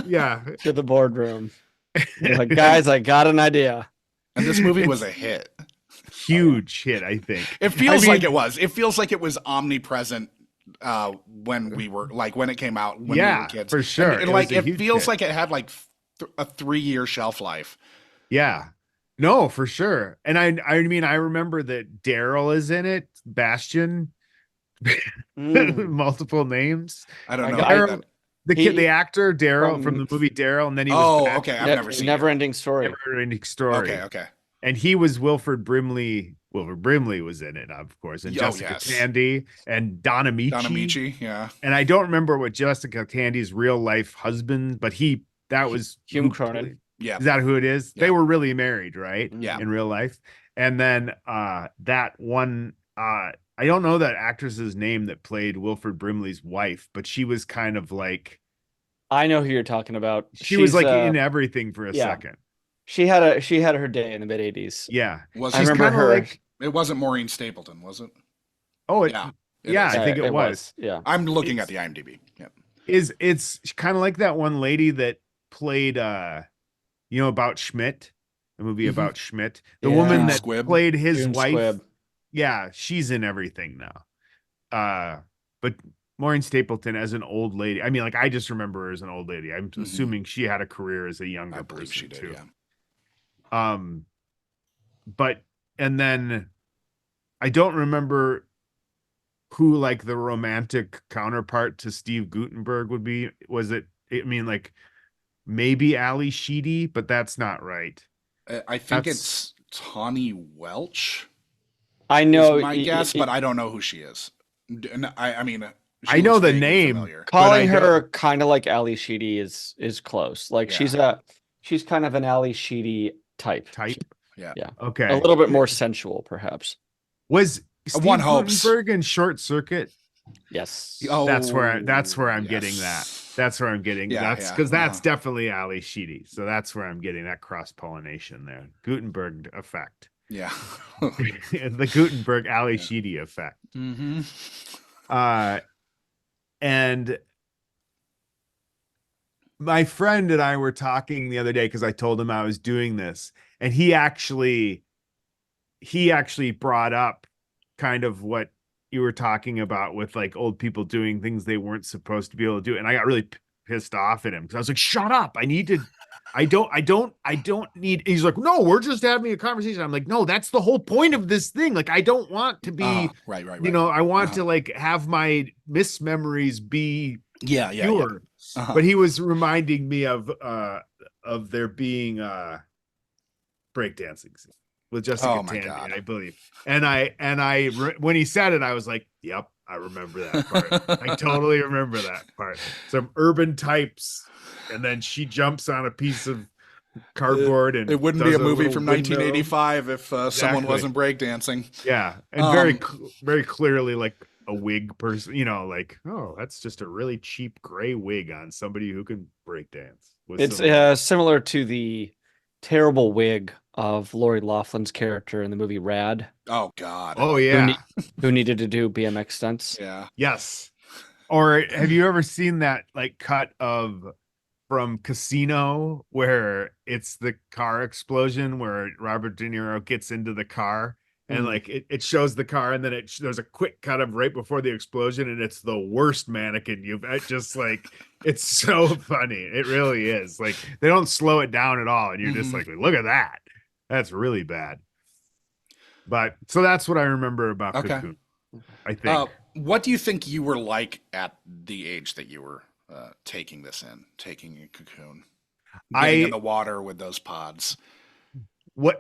Speaker 6: yeah,
Speaker 5: to the boardroom. You're like, guys, I got an idea.
Speaker 7: And this movie was a hit.
Speaker 6: huge hit, I think.
Speaker 7: It feels
Speaker 6: I mean,
Speaker 7: like it was. It feels like it was omnipresent when we were like when it came out when we were kids.
Speaker 6: for sure.
Speaker 7: And like it feels like it had like a 3-year shelf life.
Speaker 6: Yeah. No, for sure. And I mean, I remember that Daryl is in it, Bastion, multiple names.
Speaker 7: I don't know.
Speaker 6: Daryl, the actor Daryl from the movie Daryl, and then he was
Speaker 7: okay. I've never seen
Speaker 5: Never-ending Story.
Speaker 6: Never-ending Story.
Speaker 7: Okay.
Speaker 6: And he was Wilford Brimley. Wilford Brimley was in it, of course, and Jessica Tandy and Don Amici.
Speaker 7: Yeah.
Speaker 6: And I don't remember what Jessica Tandy's real life husband, but that was
Speaker 5: Hume Cronin.
Speaker 7: Yeah.
Speaker 6: Is that who it is?
Speaker 7: Yeah.
Speaker 6: They were really married, right?
Speaker 7: Yeah.
Speaker 6: In real life. And then that one, I don't know that actress's name that played Wilford Brimley's wife, but she was kind of like,
Speaker 5: I know who you're talking about.
Speaker 6: She was like in everything for a second.
Speaker 5: She had her day in the mid 80s.
Speaker 6: Yeah.
Speaker 7: Was
Speaker 5: I remember her.
Speaker 6: Like,
Speaker 7: it wasn't Maureen Stapleton, was it?
Speaker 6: Oh,
Speaker 7: yeah.
Speaker 6: I think it was.
Speaker 5: Yeah.
Speaker 7: I'm looking at the IMDb. Yeah.
Speaker 6: It's kind of like that one lady that played about Schmidt, the movie about Schmidt. The woman that played his
Speaker 5: June
Speaker 6: wife.
Speaker 5: Squibb.
Speaker 6: Yeah, she's in everything now. But Maureen Stapleton as an old lady. I mean, like I just remember her as an old lady. I'm assuming she had a career as a younger person
Speaker 7: she did,
Speaker 6: too.
Speaker 7: Yeah.
Speaker 6: But and then I don't remember who like the romantic counterpart to Steve Guttenberg would be. Was it? I mean, like maybe Ali Sheedy, but that's not right.
Speaker 7: I think it's Tawny Welch.
Speaker 5: I know
Speaker 7: my guess, but I don't know who she is. I mean,
Speaker 6: I know the name.
Speaker 7: Familiar.
Speaker 5: Calling her kind of like Ali Sheedy is close. Like
Speaker 7: Yeah.
Speaker 5: she's kind of an Ali Sheedy type.
Speaker 7: Yeah.
Speaker 5: Yeah.
Speaker 6: Okay.
Speaker 5: A little bit more sensual, perhaps.
Speaker 6: Was Steve
Speaker 7: One hopes.
Speaker 6: Guttenberg in Short Circuit?
Speaker 5: Yes.
Speaker 7: Oh,
Speaker 6: That's where I'm
Speaker 7: yes.
Speaker 6: getting that. That's where I'm getting that's because that's definitely Ali Sheedy. So that's where I'm getting that cross pollination there. Gutenberg effect.
Speaker 7: Yeah.
Speaker 6: The Gutenberg Ali Sheedy effect.
Speaker 7: Mm-hmm.
Speaker 6: And my friend and I were talking the other day because I told him I was doing this, and he actually brought up kind of what you were talking about with like old people doing things they weren't supposed to be able to do. And I got really pissed off at him because I was like, shut up. I don't need, he's like, no, we're just having a conversation. I'm like, no, that's the whole point of this thing. Like, I don't want to be,
Speaker 7: right.
Speaker 6: I want to like have my mismemories be pure. But he was reminding me of there being breakdancing with Jessica Tandy, I believe. And I when he said it, I was like, yep, I remember that part. I totally remember that part. Some urban types, and then she jumps on a piece of cardboard, and
Speaker 7: it wouldn't be a movie from 1985 if someone wasn't breakdancing.
Speaker 6: Yeah, and very clearly like a wig person, like, oh, that's just a really cheap gray wig on somebody who can breakdance.
Speaker 5: It's similar to the terrible wig of Lori Loughlin's character in the movie Rad.
Speaker 7: Oh God.
Speaker 6: Oh yeah.
Speaker 5: Who needed to do BMX stunts?
Speaker 7: Yeah.
Speaker 6: Yes. Or have you ever seen that like cut from Casino where it's the car explosion where Robert De Niro gets into the car and like it shows the car, and then there's a quick cut of right before the explosion, and it's the worst mannequin just like, it's so funny. It really is. Like they don't slow it down at all, and you're just like, look at that. That's really bad. But so that's what I remember about Cocoon, I think.
Speaker 7: What do you think you were like at the age that you were taking a Cocoon? Being in the water with those pods.
Speaker 6: what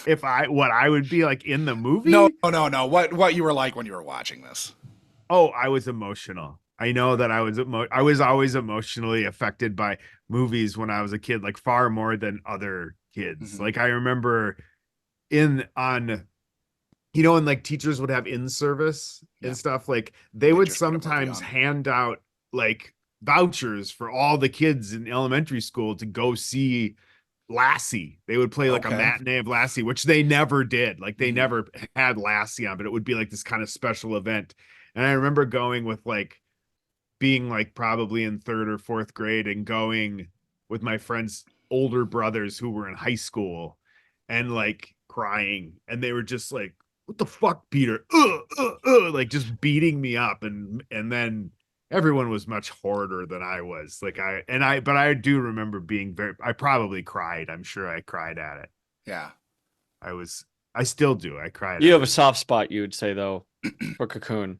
Speaker 6: if I would be like in the movie?
Speaker 7: No. What you were like when you were watching this?
Speaker 6: Oh, I was emotional. I know that I was always emotionally affected by movies when I was a kid, like far more than other kids.
Speaker 7: Mhm.
Speaker 6: Like I remember in on you know, when like teachers would have in service
Speaker 7: Yeah.
Speaker 6: and stuff, like they
Speaker 7: They
Speaker 6: would
Speaker 7: just put a movie
Speaker 6: sometimes
Speaker 7: on.
Speaker 6: hand out like vouchers for all the kids in elementary school to go see Lassie. They would play like a
Speaker 7: Okay.
Speaker 6: matinee of Lassie, which they never did. Like they
Speaker 7: Mhm.
Speaker 6: never had Lassie on, but it would be like this kind of special event. And I remember going with like being like probably in third or fourth grade and going with my friends' older brothers who were in high school and like crying. And they were just like, what the fuck, Peter? Like just beating me up. And then everyone was much harder than I was. But I do remember being I probably cried. I'm sure I cried at it.
Speaker 7: Yeah.
Speaker 6: I still do. I cried.
Speaker 5: You
Speaker 6: at
Speaker 5: have a
Speaker 6: it.
Speaker 5: soft spot, you would say, though, for Cocoon.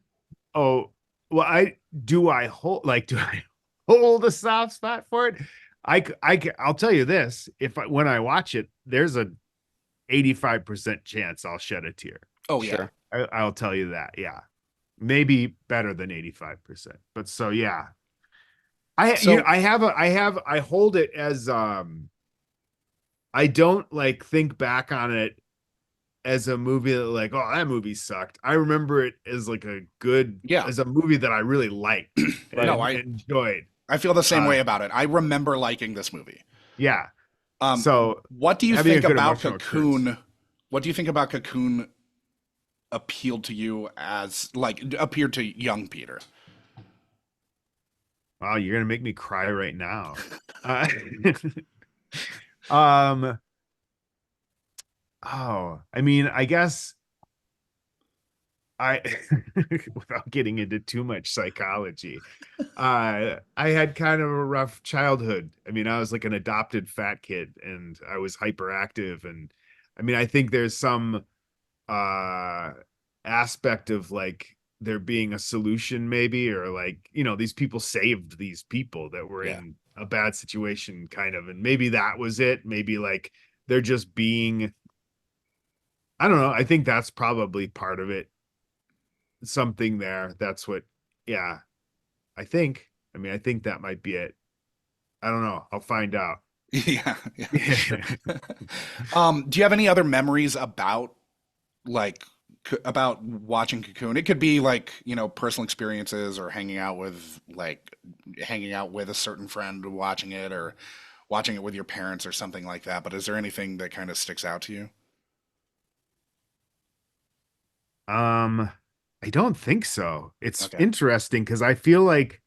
Speaker 6: Oh, well, do I hold a soft spot for it? I'll tell you this, when I watch it, there's a 85% chance I'll shed a tear.
Speaker 7: Oh yeah.
Speaker 5: Sure.
Speaker 6: I'll tell you that. Yeah. Maybe better than 85%. But so yeah. I hold it as I don't like think back on it as a movie that like, oh, that movie sucked. I remember it as like as a movie that I really liked and
Speaker 7: No, I
Speaker 6: enjoyed.
Speaker 7: I feel the same way about it. I remember liking this movie.
Speaker 6: Yeah.
Speaker 7: So what do you
Speaker 6: having a
Speaker 7: think
Speaker 6: good
Speaker 7: about
Speaker 6: emotional
Speaker 7: Cocoon?
Speaker 6: experience.
Speaker 7: What do you think about Cocoon appealed to you appeared to young Peter?
Speaker 6: Wow, you're gonna make me cry right now. Um, I mean, I guess I without getting into too much psychology, I had kind of a rough childhood. I mean, I was like an adopted fat kid and I was hyperactive. And I mean, I think there's some aspect of like there being a solution maybe, or like, you know, these people saved these people that were in a bad situation kind of, and maybe that was it. Maybe like they're just being, I don't know. I think that's probably part of it. Something there. That's what, yeah, I think. I mean, I think that might be it. I don't know. I'll find out.
Speaker 7: Yeah. Do you have any other memories about watching Cocoon? It could be like, you know, personal experiences or hanging out with a certain friend watching it, or watching it with your parents or something like that. But is there anything that kind of sticks out to you?
Speaker 6: I don't think so. It's
Speaker 7: Okay.
Speaker 6: interesting because I feel like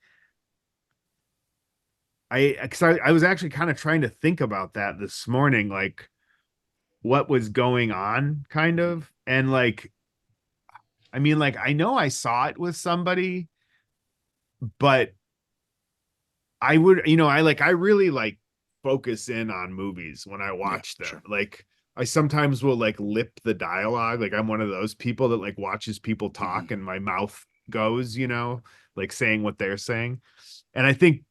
Speaker 6: I was actually kind of trying to think about that this morning, like what was going on, kind of. And like, I mean, like, I know I saw it with somebody, but I would, you know, I really like focus in on movies when I watch them.
Speaker 7: Sure.
Speaker 6: Like, I sometimes will like lip the dialogue. Like, I'm one of those people that like watches people talk and my mouth goes, you know, like saying what they're saying. And I think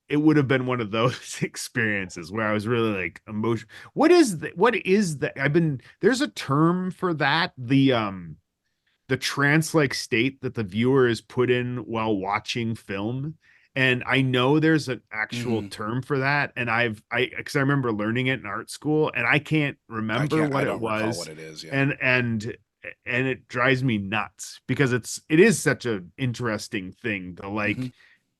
Speaker 6: it would have been one of those experiences where I was really like emotion. What is that? There's a term for that. The trance-like state that the viewer is put in while watching film. And I know there's an actual term for that. And because I remember learning it in art school and I can't remember what
Speaker 7: I
Speaker 6: it
Speaker 7: don't recall
Speaker 6: was.
Speaker 7: what it is. Yeah.
Speaker 6: And it drives me nuts because it is such an interesting thing to like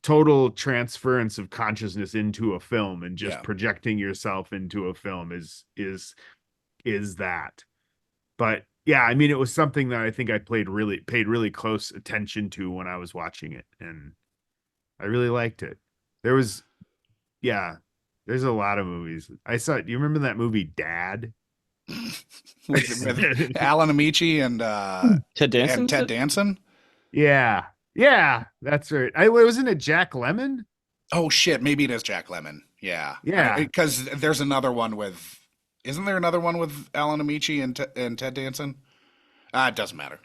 Speaker 6: total transference of consciousness into a film and just projecting yourself into a film is that. But yeah, I mean, it was something that I think I paid really close attention to when I was watching it, and I really liked it. There's a lot of movies I saw. Do you remember that movie Dad?
Speaker 7: with Alan Amici and
Speaker 5: Ted Danson?
Speaker 7: and Ted Danson?
Speaker 6: Yeah, that's right. Wasn't it Jack Lemmon?
Speaker 7: Oh shit, maybe it is Jack Lemmon. Yeah. Because there's another one with. Isn't there another one with Alan Amici and Ted Danson? It doesn't matter.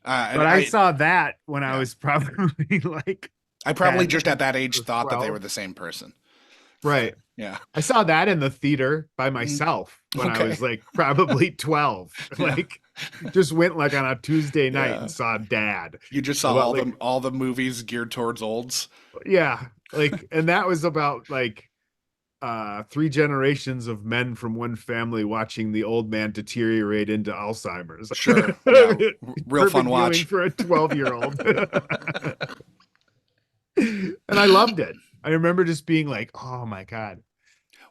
Speaker 6: But I saw that when I was probably like.
Speaker 7: I probably just at that age thought that they were the same person.
Speaker 6: Right.
Speaker 7: Yeah.
Speaker 6: I saw that in the theater by myself when I
Speaker 7: Okay.
Speaker 6: was like probably 12.
Speaker 7: Yeah.
Speaker 6: Like just went like on a Tuesday night
Speaker 7: Yeah.
Speaker 6: and saw Dad.
Speaker 7: You just saw
Speaker 6: About, like,
Speaker 7: all the movies geared towards olds.
Speaker 6: yeah, like, and that was about like 3 generations of men from one family watching the old man deteriorate into Alzheimer's.
Speaker 7: Sure. Yeah. Real
Speaker 6: Perfect
Speaker 7: fun
Speaker 6: viewing
Speaker 7: watch.
Speaker 6: for a 12-year-old. And I loved it. I remember just being like, oh my God.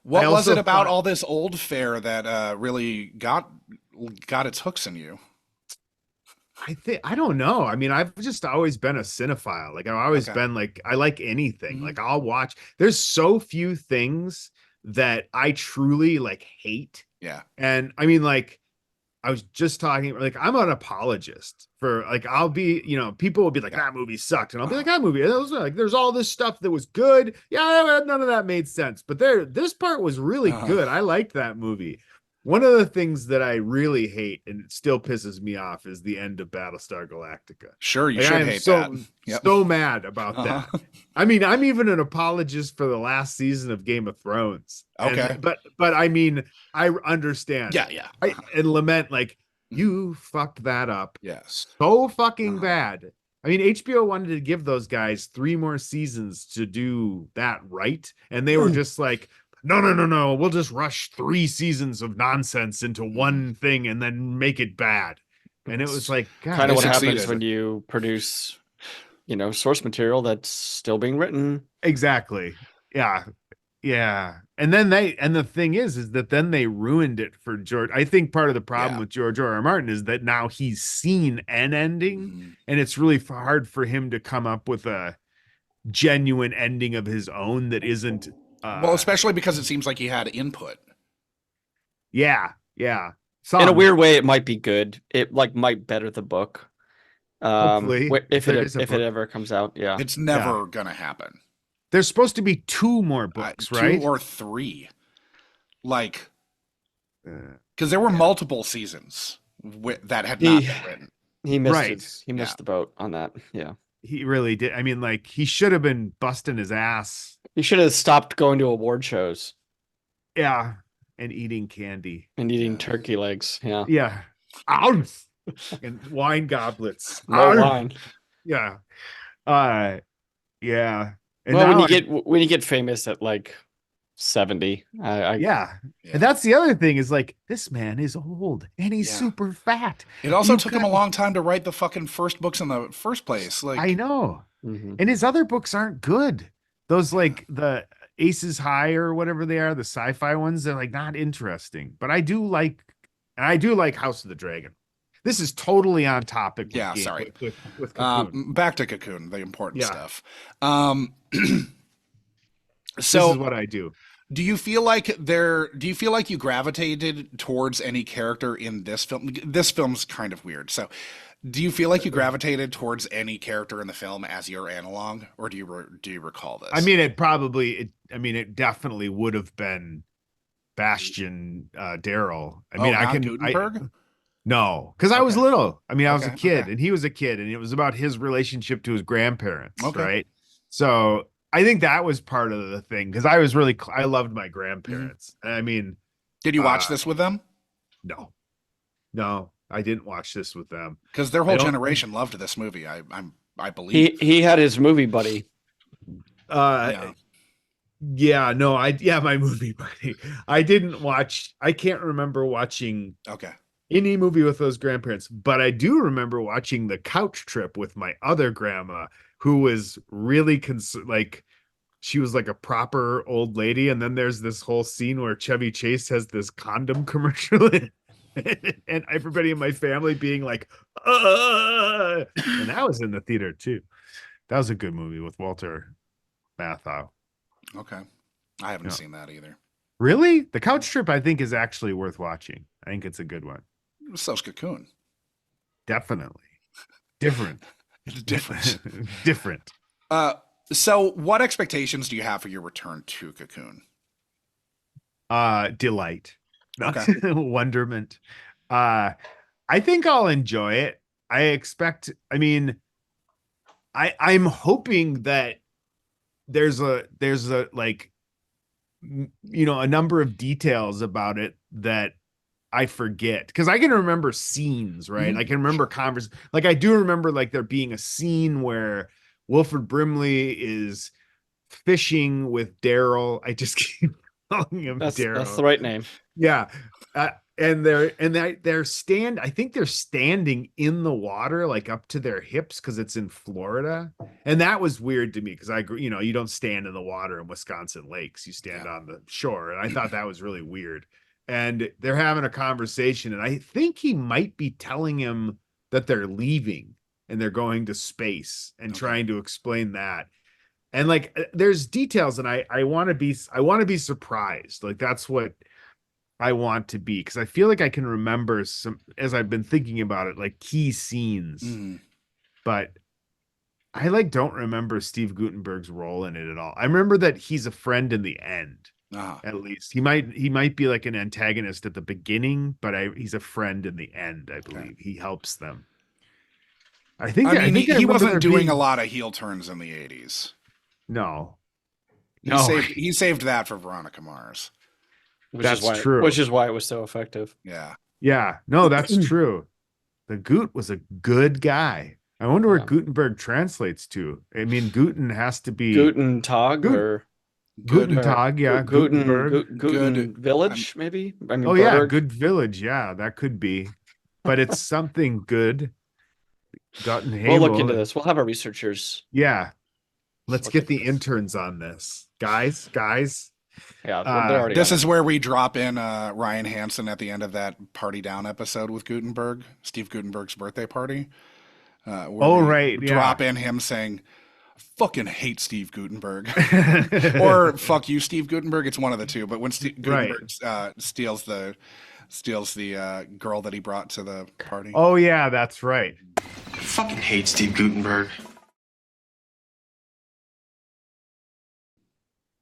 Speaker 7: What
Speaker 6: I
Speaker 7: was
Speaker 6: also
Speaker 7: it about
Speaker 6: thought-
Speaker 7: all this old fare that really got its hooks in you?
Speaker 6: I don't know. I mean, I've just always been a cinephile. Like I've always
Speaker 7: Okay.
Speaker 6: been like, I like anything.
Speaker 7: Mhm.
Speaker 6: Like I'll watch. There's so few things that I truly like hate.
Speaker 7: Yeah.
Speaker 6: And I mean, like, I was just talking, like, I'm an apologist for, like, I'll be, you know, people will be like, that movie sucked. And I'll be like, that movie, those are like, there's all this stuff that was good. Yeah, none of that made sense. But this part was really good. I liked that movie. One of the things that I really hate, and it still pisses me off, is the end of Battlestar Galactica.
Speaker 7: Sure, you
Speaker 6: Like, I
Speaker 7: should
Speaker 6: am
Speaker 7: hate
Speaker 6: so,
Speaker 7: that. Yep.
Speaker 6: so mad about
Speaker 7: Uh-huh.
Speaker 6: that. I mean, I'm even an apologist for the last season of Game of Thrones. And-
Speaker 7: Okay.
Speaker 6: but I mean, I understand.
Speaker 7: Yeah, yeah.
Speaker 6: And lament, like, you fucked that up
Speaker 7: Yes.
Speaker 6: so fucking
Speaker 7: Uh-huh.
Speaker 6: bad. I mean, HBO wanted to give those guys 3 more seasons to do that right. And they were just like, no. We'll just rush 3 seasons of nonsense into one thing and then make it bad. And it was like, God,
Speaker 5: Kind of what
Speaker 7: succeeded.
Speaker 5: happens when you produce, you know, source material that's still being written.
Speaker 6: exactly. Yeah. And then the thing is that then they ruined it for George. I think part of the problem
Speaker 7: Yeah.
Speaker 6: with George R.R. Martin is that now he's seen an ending,
Speaker 7: Mhm.
Speaker 6: and it's really hard for him to come up with a genuine ending of his own that isn't.
Speaker 7: Well, especially because it seems like he had input.
Speaker 6: Yeah.
Speaker 5: In a
Speaker 6: Some,
Speaker 5: weird way, it might be good. It like might better the book.
Speaker 6: Hopefully,
Speaker 5: If
Speaker 6: there
Speaker 5: it
Speaker 6: is a
Speaker 5: if it
Speaker 6: book.
Speaker 5: ever comes out, yeah.
Speaker 7: It's never gonna happen.
Speaker 6: There's supposed to be 2 more books, right?
Speaker 7: 2 or 3. Like,
Speaker 6: Uh,
Speaker 7: because there were multiple seasons that had not
Speaker 5: He-
Speaker 7: been written.
Speaker 5: He missed
Speaker 6: Right.
Speaker 5: it. He missed the boat on that. Yeah.
Speaker 6: he really did. I mean, like, he should have been busting his ass.
Speaker 5: He should have stopped going to award shows
Speaker 6: Yeah. And eating candy.
Speaker 5: and eating turkey legs. Yeah.
Speaker 6: Yeah. Ounce. And wine goblets.
Speaker 5: More
Speaker 6: Ow.
Speaker 5: wine.
Speaker 6: Yeah. Yeah. And
Speaker 5: Well,
Speaker 6: now
Speaker 5: when you get famous at like 70, I
Speaker 6: yeah.
Speaker 7: Yeah.
Speaker 6: And that's the other thing is like, this man is old and he's
Speaker 7: Yeah.
Speaker 6: super fat.
Speaker 7: It also
Speaker 6: You
Speaker 7: took him a
Speaker 6: got-
Speaker 7: long time to write the fucking first books in the first place. Like,
Speaker 6: I know.
Speaker 5: Mhm.
Speaker 6: And his other books aren't good. Those like the Aces High or whatever they are, the sci-fi ones, they're like not interesting. But I do like House of the Dragon. This is totally on topic. With
Speaker 7: Yeah, sorry.
Speaker 6: With Cocoon.
Speaker 7: back to Cocoon, the important
Speaker 6: Yeah.
Speaker 7: stuff.
Speaker 6: This
Speaker 7: So,
Speaker 6: is what I do.
Speaker 7: do you feel like you gravitated towards any character in this film? This film's kind of weird. So, do you feel like you gravitated towards any character in the film as your analog, or do you recall this?
Speaker 6: I mean, it definitely would have been Bastion Daryl. I mean,
Speaker 7: not Gutenberg?
Speaker 6: No, because I was
Speaker 7: Okay.
Speaker 6: little. I mean, I was a
Speaker 7: Okay,
Speaker 6: kid
Speaker 7: okay.
Speaker 6: and he was a kid, and it was about his relationship to his grandparents,
Speaker 7: Okay.
Speaker 6: right? So I think that was part of the thing because I was really, I loved my grandparents. I mean,
Speaker 7: Did you watch this with them?
Speaker 6: no, I didn't watch this with them.
Speaker 7: Because their
Speaker 6: I
Speaker 7: whole
Speaker 6: don't-
Speaker 7: generation loved this movie. I believe.
Speaker 5: He had his movie buddy.
Speaker 7: Yeah.
Speaker 6: My movie buddy. I can't remember watching
Speaker 7: Okay.
Speaker 6: any movie with those grandparents, but I do remember watching The Couch Trip with my other grandma, who was really like, she was like a proper old lady. And then there's this whole scene where Chevy Chase has this condom commercial and everybody in my family being like, and that was in the theater too. That was a good movie with Walter Matthau.
Speaker 7: Okay. I haven't
Speaker 6: Yeah.
Speaker 7: seen that either.
Speaker 6: Really? The Couch Trip, I think, is actually worth watching. I think it's a good one.
Speaker 7: So's Cocoon.
Speaker 6: Definitely. Different.
Speaker 7: It's different.
Speaker 6: Different.
Speaker 7: So what expectations do you have for your return to Cocoon?
Speaker 6: Delight.
Speaker 7: Okay.
Speaker 6: Wonderment. I think I'll enjoy it. I'm hoping that there's a like a number of details about it that I forget, because I can remember scenes, right? I can remember like I do remember like there being a scene where Wilford Brimley is fishing with Daryl. I just keep calling him Daryl.
Speaker 5: That's the right name.
Speaker 6: Yeah. And I think they're standing in the water, like up to their hips, because it's in Florida. And that was weird to me, because you don't stand in the water in Wisconsin lakes, you stand on the shore. And I thought that was really weird. And they're having a conversation, and I think he might be telling him that they're leaving and they're going to space, and trying to explain that. And like there's details, and I want to be surprised. Like that's what I want to be, because I feel like I can remember some, as I've been thinking about it, like key scenes. But I like don't remember Steve Guttenberg's role in it at all. I remember that he's a friend in the end. At least he might be like an antagonist at the beginning, but he's a friend in the end. I believe he helps them. I think
Speaker 7: he wasn't doing a lot of heel turns in the 80s.
Speaker 6: No,
Speaker 7: He saved that for Veronica Mars.
Speaker 6: That's true.
Speaker 5: Which is why it was so effective.
Speaker 6: Yeah. No, that's true. The Goot was a good guy. I wonder where Gutenberg translates to. I mean, Guten has to be
Speaker 5: Guten Tag or
Speaker 6: Guten Tag, yeah.
Speaker 5: Guten Village, maybe. I mean,
Speaker 6: Good Village, yeah, that could be. But it's something good.
Speaker 5: We'll look into this. We'll have our researchers.
Speaker 6: Yeah. Let's get the interns on this. Guys.
Speaker 5: Yeah,
Speaker 7: this is where we drop in Ryan Hansen at the end of that Party Down episode with Gutenberg, Steve Gutenberg's birthday party. Drop in him saying, fucking hate Steve Gutenberg. Or fuck you, Steve Gutenberg. It's one of the two. But when Gutenberg steals the girl that he brought to the party.
Speaker 6: Oh, yeah, that's right.
Speaker 1: I fucking hate Steve Gutenberg.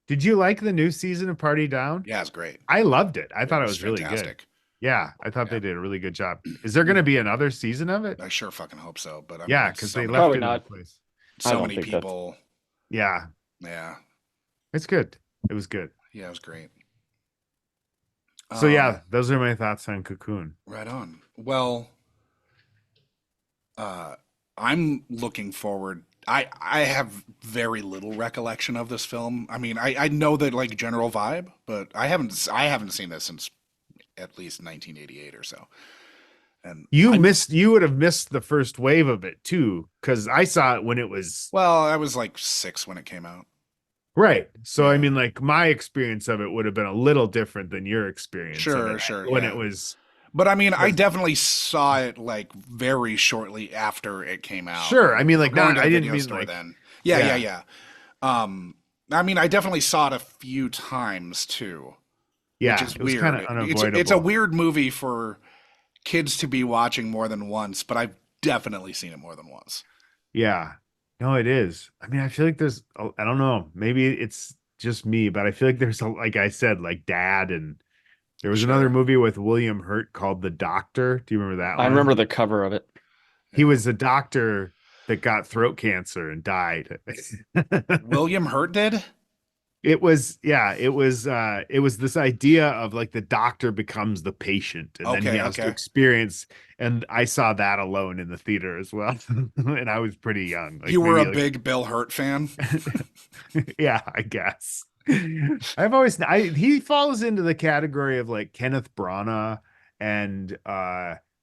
Speaker 6: Did you like the new season of Party Down?
Speaker 7: Yeah, it's great.
Speaker 6: I loved it. I thought it was really good. Yeah, I thought they did a really good job. Is there going to be another season of it?
Speaker 7: I sure fucking hope so. But
Speaker 6: because they left it in place.
Speaker 7: So many people.
Speaker 6: Yeah. It's good. It was good.
Speaker 7: Yeah, it was great.
Speaker 6: So those are my thoughts on Cocoon.
Speaker 7: Right on. Well, I'm looking forward. I have very little recollection of this film. I mean, I know the like general vibe, but I haven't seen this since at least 1988 or so. And you
Speaker 6: would have missed the first wave of it too, because I saw it when it was.
Speaker 7: Well, I was like 6 when it came out.
Speaker 6: Right. So I mean, like my experience of it would have been a little different than your experience.
Speaker 7: Sure.
Speaker 6: When it was.
Speaker 7: But I mean, I definitely saw it like very shortly after it came out.
Speaker 6: Sure, I mean, like I didn't mean like
Speaker 7: then. Yeah. I mean, I definitely saw it a few times too.
Speaker 6: Yeah,
Speaker 7: which is
Speaker 6: it was
Speaker 7: weird.
Speaker 6: kind of unavoidable.
Speaker 7: It's a weird movie for kids to be watching more than once, but I've definitely seen it more than once.
Speaker 6: Yeah, no, it is. I mean, I feel like there's. I don't know. Maybe it's just me, but I feel like there's like I said, like Dad and. There was another movie with William Hurt called The Doctor. Do you remember that one?
Speaker 5: I remember the cover of it.
Speaker 6: He was a doctor that got throat cancer and died.
Speaker 7: William Hurt did?
Speaker 6: It was this idea of like the doctor becomes the patient and then he has to experience. And I saw that alone in the theater as well. And I was pretty young.
Speaker 7: Like, you were a big Bill Hurt fan?
Speaker 6: Yeah, I guess. He falls into the category of like Kenneth Branagh and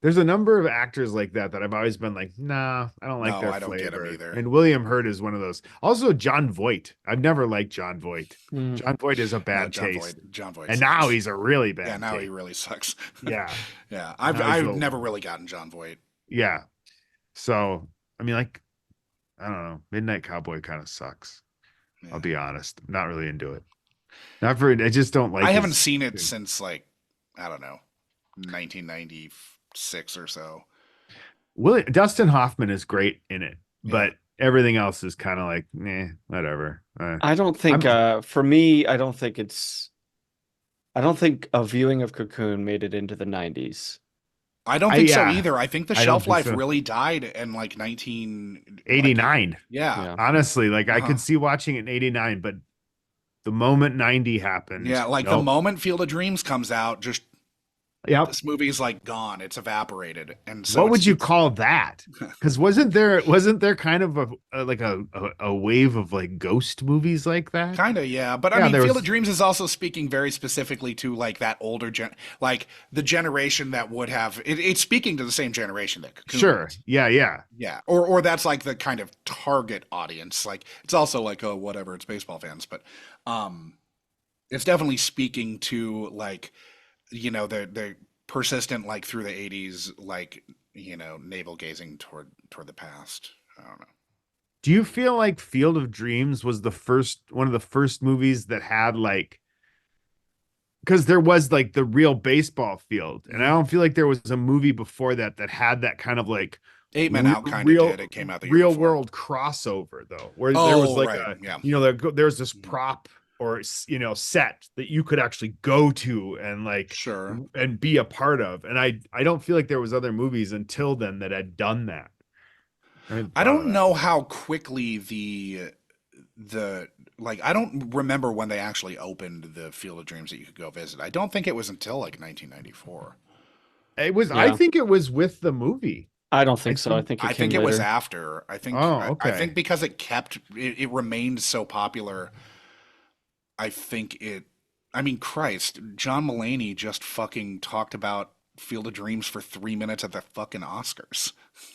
Speaker 6: there's a number of actors like that I've always been like, nah, I don't like their flavor. Don't get him either. And William Hurt is one of those. Also, John Voight. I've never liked John Voight. John Voight is a bad taste.
Speaker 7: John Voight.
Speaker 6: And now he's a really bad.
Speaker 7: Yeah, now he really sucks.
Speaker 6: Yeah.
Speaker 7: Yeah. I've never really gotten John Voight.
Speaker 6: Yeah. So I mean, like, I don't know. Midnight Cowboy kind of sucks. Yeah. I'll be honest. I'm not really into it. I just don't like.
Speaker 7: I haven't seen it since like, I don't know, 1996 or so.
Speaker 6: Dustin Hoffman is great in it, but everything else is kind of like, whatever.
Speaker 5: I don't think. For me, I don't think a viewing of Cocoon made it into the 90s.
Speaker 7: I don't think so either. I think the shelf life really died in like 1989.
Speaker 6: Yeah. Honestly, like I could see watching it in 89, but The moment 90 happened.
Speaker 7: Yeah, like the moment Field of Dreams comes out, just
Speaker 6: Yep.
Speaker 7: this movie's like gone. It's evaporated. And so
Speaker 6: What would you
Speaker 7: it's-
Speaker 6: call that? Because wasn't there kind of a wave of like ghost movies like that?
Speaker 7: Kind of, yeah. But I
Speaker 6: Yeah,
Speaker 7: mean,
Speaker 6: there
Speaker 7: Field
Speaker 6: was-
Speaker 7: of Dreams is also speaking very specifically to like that older like the generation that would have it's speaking to the same generation that Cocoon
Speaker 6: Sure.
Speaker 7: was.
Speaker 6: Yeah.
Speaker 7: Yeah. Or that's like the kind of target audience. Like it's also like, oh, whatever, it's baseball fans, but it's definitely speaking to like, you know, the persistent like through the 80s, like, you know, navel gazing toward the past. I don't know.
Speaker 6: Do you feel like Field of Dreams was one of the first movies that had like, because there was like the real baseball field, and I don't feel like there was a movie before that had that kind of like
Speaker 7: 8 Men Out kind of did. It came out the year
Speaker 6: real
Speaker 7: before.
Speaker 6: world crossover though, where there was like
Speaker 7: right. Yeah.
Speaker 6: you know, there's this prop or, you know, set that you could actually go to and like
Speaker 7: Sure.
Speaker 6: and be a part of, and I don't feel like there was other movies until then that had done that.
Speaker 7: I don't know how quickly the like I don't remember when they actually opened the Field of Dreams that you could go visit. I don't think it was until like 1994.
Speaker 6: It was.
Speaker 5: Yeah.
Speaker 6: I think it was with the movie.
Speaker 5: I don't think so. I think
Speaker 7: it was after. I think.
Speaker 6: Oh,
Speaker 7: I
Speaker 6: okay.
Speaker 7: think because it remained so popular. I think it. I mean, Christ, John Mulaney just fucking talked about Field of Dreams for 3 minutes at the fucking Oscars.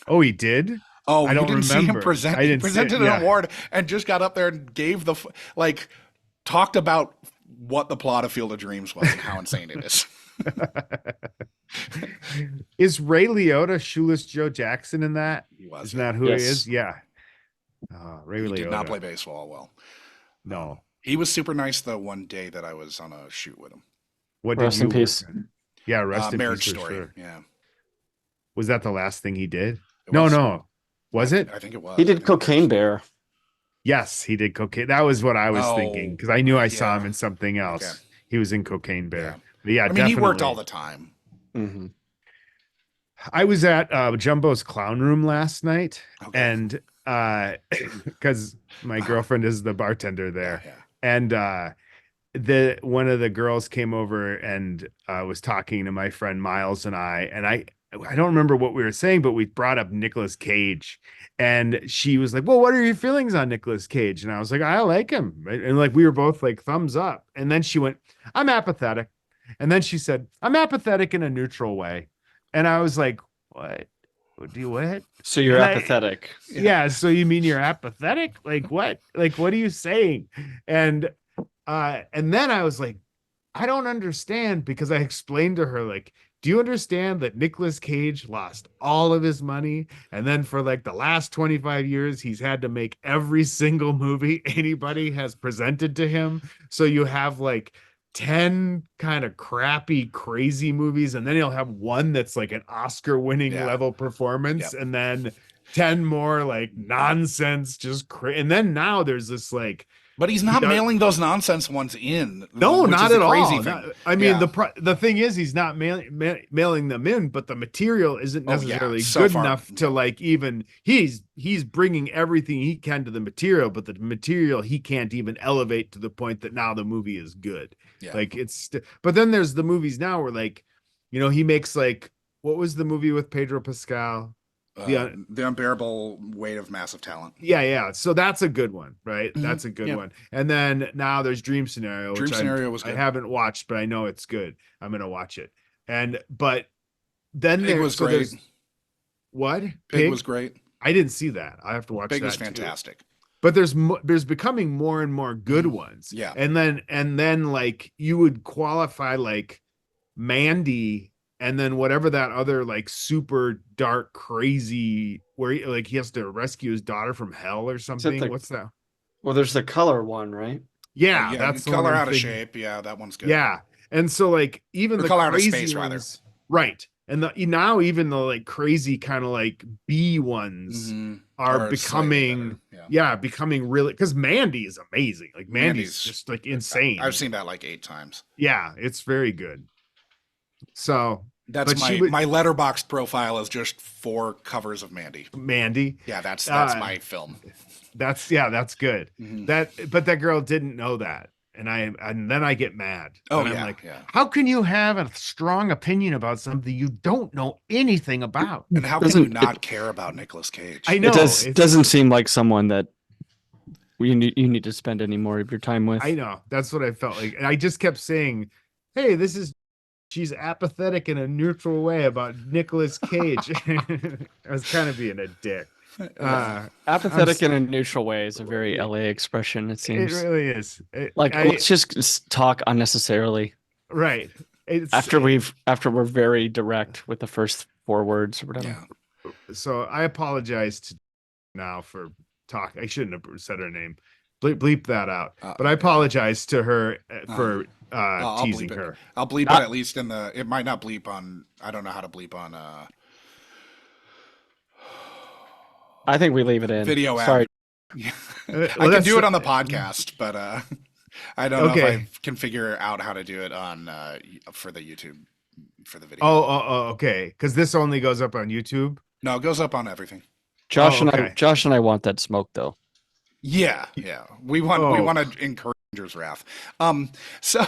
Speaker 6: Oh, he did.
Speaker 7: Oh,
Speaker 6: I
Speaker 7: you
Speaker 6: don't
Speaker 7: didn't see him
Speaker 6: remember.
Speaker 7: present.
Speaker 6: I
Speaker 7: He
Speaker 6: didn't see it,
Speaker 7: presented
Speaker 6: yeah.
Speaker 7: an award and just got up there and gave like talked about what the plot of Field of Dreams was and how insane it is.
Speaker 6: Is Ray Liotta Shoeless Joe Jackson in that?
Speaker 7: He was.
Speaker 6: Isn't that who
Speaker 5: Yes.
Speaker 6: he is? Yeah. Ray
Speaker 7: He
Speaker 6: Liotta.
Speaker 7: did not play baseball well.
Speaker 6: No.
Speaker 7: He was super nice the one day that I was on a shoot with him.
Speaker 6: What
Speaker 5: Rest
Speaker 6: did
Speaker 5: in
Speaker 6: you
Speaker 5: peace.
Speaker 6: work on? Yeah, rest in
Speaker 7: Marriage
Speaker 6: peace for
Speaker 7: Story.
Speaker 6: sure.
Speaker 7: Yeah.
Speaker 6: Was that the last thing he did?
Speaker 7: It
Speaker 6: No,
Speaker 7: was.
Speaker 6: no. Was it?
Speaker 7: I think it was.
Speaker 5: He
Speaker 7: I
Speaker 5: did
Speaker 7: think
Speaker 5: Cocaine Bear.
Speaker 6: Yes, he did cocaine. That was what I was thinking, because I knew I saw him
Speaker 7: yeah.
Speaker 6: in something else.
Speaker 7: Okay.
Speaker 6: He was in Cocaine Bear.
Speaker 7: Yeah.
Speaker 6: But yeah,
Speaker 7: I mean, he worked
Speaker 6: definitely.
Speaker 7: all the time.
Speaker 5: Mm-hmm.
Speaker 6: I was at Jumbo's Clown Room last night,
Speaker 7: Okay.
Speaker 6: and because my girlfriend is the bartender there,
Speaker 7: Yeah.
Speaker 6: and the one of the girls came over and was talking to my friend Miles and I don't remember what we were saying, but we brought up Nicolas Cage, and she was like, well, what are your feelings on Nicolas Cage? And I was like, I like him, right? And like we were both like thumbs up, and then she went, I'm apathetic, and then she said, I'm apathetic in a neutral way, and I was like, what do you what?
Speaker 5: So you're
Speaker 6: And I-
Speaker 5: apathetic.
Speaker 6: Yeah, so you mean you're apathetic? Like what? Like what are you saying? And then I was like, I don't understand, because I explained to her, like, do you understand that Nicolas Cage lost all of his money, and then for like the last 25 years he's had to make every single movie anybody has presented to him? So you have like 10 kind of crappy crazy movies, and then he'll have one that's like an Oscar winning
Speaker 7: Yeah.
Speaker 6: level performance,
Speaker 7: Yep.
Speaker 6: and then 10 more like nonsense and then now there's this like,
Speaker 7: But he's not
Speaker 6: You know-
Speaker 7: mailing those nonsense ones in.
Speaker 6: no,
Speaker 7: which
Speaker 6: not
Speaker 7: is
Speaker 6: at
Speaker 7: the crazy
Speaker 6: all.
Speaker 7: thing.
Speaker 6: I mean,
Speaker 7: Yeah.
Speaker 6: the thing is, he's not mailing them in, but the material isn't
Speaker 7: Oh, yeah,
Speaker 6: necessarily
Speaker 7: so
Speaker 6: good
Speaker 7: far,
Speaker 6: enough to like even he's bringing everything he can to the material, but the material he can't even elevate to the point that now the movie is good.
Speaker 7: Yeah.
Speaker 6: Like but then there's the movies now where like, you know, he makes like, what was the movie with Pedro Pascal?
Speaker 7: The unbearable weight of massive talent.
Speaker 6: Yeah. So that's a good one, right?
Speaker 7: Mhm.
Speaker 6: That's a good
Speaker 7: Yeah.
Speaker 6: one. And then now there's Dream Scenario.
Speaker 7: Dream
Speaker 6: which
Speaker 7: Scenario was
Speaker 6: I
Speaker 7: good.
Speaker 6: haven't watched, but I know it's good. I'm gonna watch it. But then
Speaker 7: Pig was great.
Speaker 6: there's what?
Speaker 7: Pig was great.
Speaker 6: I didn't see that. I have to watch
Speaker 7: Pig
Speaker 6: that
Speaker 7: was
Speaker 6: too.
Speaker 7: fantastic.
Speaker 6: But there's becoming more and more good ones.
Speaker 7: Yeah.
Speaker 6: And then like you would qualify like Mandy, and then whatever that other like super dark crazy where he has to rescue his daughter from hell or something.
Speaker 5: the-
Speaker 6: What's that?
Speaker 5: Well, there's the color one, right?
Speaker 6: Yeah,
Speaker 7: Yeah,
Speaker 6: that's the
Speaker 7: Color
Speaker 6: one I'm
Speaker 7: Out of
Speaker 6: thinking.
Speaker 7: Shape. Yeah, that one's good.
Speaker 6: Yeah, and so like even
Speaker 7: Or
Speaker 6: the
Speaker 7: Color Out of
Speaker 6: crazy
Speaker 7: Space, rather.
Speaker 6: ones, right? And now even the like crazy kind of like B ones
Speaker 7: Mhm.
Speaker 6: are
Speaker 7: Or slightly
Speaker 6: becoming,
Speaker 7: better,
Speaker 6: yeah, becoming really, because Mandy is amazing. Like Mandy's
Speaker 7: Mandy's-
Speaker 6: just like insane.
Speaker 7: I've seen that like 8 times.
Speaker 6: Yeah, it's very good. So
Speaker 7: That's
Speaker 6: But she would-
Speaker 7: my letterboxd profile is just 4 covers of Mandy.
Speaker 6: Mandy,
Speaker 7: Yeah, that's
Speaker 6: Uh,
Speaker 7: my film.
Speaker 6: that's good.
Speaker 7: Mhm.
Speaker 6: But that girl didn't know that, and then I get mad.
Speaker 7: Oh,
Speaker 6: And I'm
Speaker 7: yeah,
Speaker 6: like,
Speaker 7: yeah.
Speaker 6: how can you have a strong opinion about something you don't know anything about?
Speaker 7: And how can you not care about Nicolas Cage?
Speaker 6: I know
Speaker 5: It doesn't seem like someone that you need to spend any more of your time with.
Speaker 6: I know, that's what I felt like, and I just kept saying, "Hey, she's apathetic in a neutral way about Nicolas Cage." I was kind of being a dick.
Speaker 5: Apathetic in a neutral way is a very LA expression. It
Speaker 6: It
Speaker 5: seems
Speaker 6: really is.
Speaker 5: let's just talk unnecessarily.
Speaker 6: Right.
Speaker 5: After we're very direct with the first 4 words or whatever.
Speaker 7: Yeah.
Speaker 6: So I apologize to now for talk. I shouldn't have said her name. Bleep that out. But I apologize to her for
Speaker 7: I'll
Speaker 6: teasing
Speaker 7: bleep it.
Speaker 6: her.
Speaker 7: I'll bleep it at least in the. It might not bleep on. I don't know how to bleep on.
Speaker 5: I think we leave it in.
Speaker 7: Video app.
Speaker 5: Sorry.
Speaker 7: Yeah.
Speaker 6: Well,
Speaker 7: I can do it on the podcast, but I don't know if
Speaker 6: Okay.
Speaker 7: I can figure out how to do it on for the YouTube for the video.
Speaker 6: Oh, okay. Because this only goes up on YouTube.
Speaker 7: No, it goes up on everything.
Speaker 5: Josh
Speaker 6: okay.
Speaker 5: and I want that smoke though.
Speaker 7: Yeah. We want to encourage Ranger's wrath. So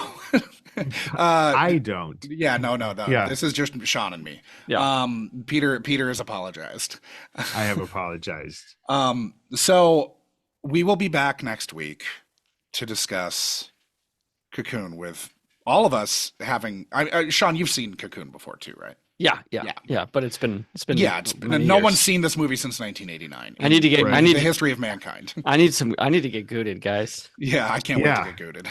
Speaker 6: I don't.
Speaker 7: Yeah, no.
Speaker 6: Yeah.
Speaker 7: This is just Sean and me.
Speaker 5: Yeah.
Speaker 7: Peter has apologized.
Speaker 6: I have apologized.
Speaker 7: So we will be back next week to discuss Cocoon with all of us having. Sean, you've seen Cocoon before too, right?
Speaker 5: Yeah. But it's been
Speaker 7: no
Speaker 5: years.
Speaker 7: one's seen this movie since 1989.
Speaker 5: I need to get.
Speaker 6: Right.
Speaker 5: I need
Speaker 7: the
Speaker 5: to,
Speaker 7: history of mankind.
Speaker 5: I need to get gooted, guys.
Speaker 7: Yeah, I can't wait
Speaker 6: Yeah.
Speaker 7: to get goaded.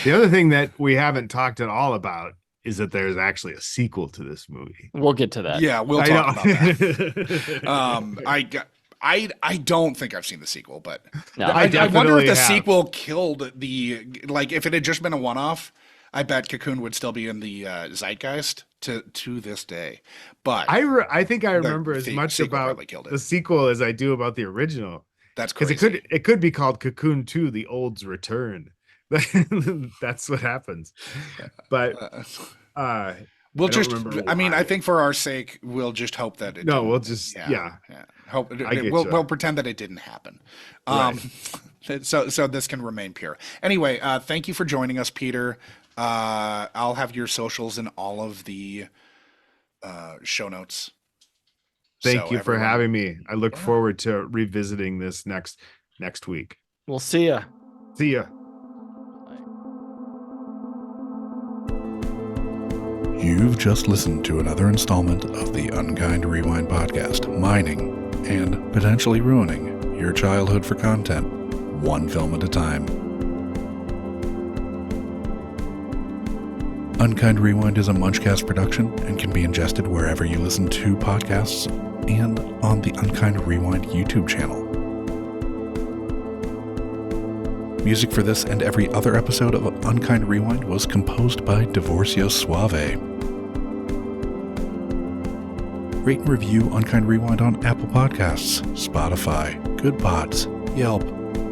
Speaker 6: The other thing that we haven't talked at all about is that there's actually a sequel to this movie.
Speaker 5: We'll get to that.
Speaker 7: Yeah, we'll
Speaker 6: I
Speaker 7: talk
Speaker 6: know.
Speaker 7: about that. I don't think I've seen the sequel, but
Speaker 5: No,
Speaker 7: I wonder if
Speaker 6: definitely
Speaker 7: the
Speaker 6: have.
Speaker 7: sequel killed the if it had just been a one-off. I bet Cocoon would still be in the zeitgeist to this day. But
Speaker 6: I think I remember as
Speaker 7: the
Speaker 6: much
Speaker 7: sequel
Speaker 6: about
Speaker 7: probably killed it.
Speaker 6: the sequel as I do about the original.
Speaker 7: That's
Speaker 6: Because
Speaker 7: crazy.
Speaker 6: it could be called Cocoon 2: The Old's Return. That's what happens. But
Speaker 7: We'll
Speaker 6: I don't
Speaker 7: just.
Speaker 6: remember
Speaker 7: I mean,
Speaker 6: why.
Speaker 7: I think for our sake, we'll just hope that it.
Speaker 6: No,
Speaker 7: didn't-
Speaker 6: we'll just yeah.
Speaker 7: Hope
Speaker 6: I get
Speaker 7: we'll
Speaker 6: you.
Speaker 7: we'll pretend that it didn't happen.
Speaker 6: Right.
Speaker 7: So this can remain pure. Anyway, thank you for joining us, Peter. I'll have your socials in all of the show notes.
Speaker 6: Thank
Speaker 7: So
Speaker 6: you for
Speaker 7: everyone-
Speaker 6: having me. I look forward to revisiting this next week.
Speaker 5: We'll see ya.
Speaker 6: See ya.
Speaker 4: You've just listened to another installment of the Unkind Rewind podcast, mining and potentially ruining your childhood for content, one film at a time. Unkind Rewind is a Munchcast production and can be ingested wherever you listen to podcasts and on the Unkind Rewind YouTube channel. Music for this and every other episode of Unkind Rewind was composed by Divorcio Suave. Rate and review Unkind Rewind on Apple Podcasts, Spotify, Good Pods, Yelp,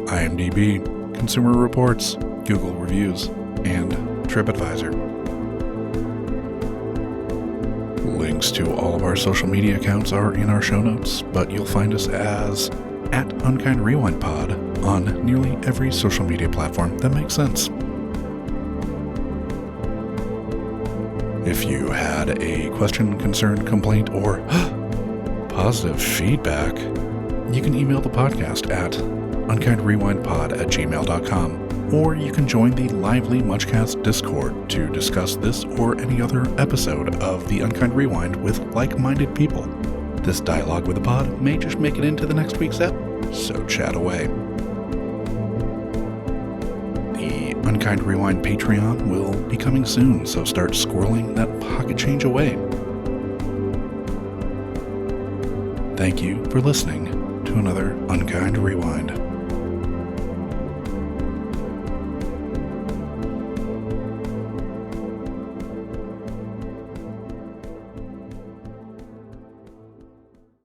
Speaker 4: IMDb, Consumer Reports, Google Reviews, and TripAdvisor. Links to all of our social media accounts are in our show notes, but you'll find us as @UnkindRewindPod on nearly every social media platform that makes sense. If you had a question, concern, complaint, or positive feedback, you can email the podcast at unkindrewindpod@gmail.com, or you can join the lively Munchcast Discord to discuss this or any other episode of the Unkind Rewind with like-minded people. This dialogue with the pod may just make it into the next week's ep, so chat away. The Unkind Rewind Patreon will be coming soon, so start squirreling that pocket change away. Thank you for listening to another Unkind Rewind.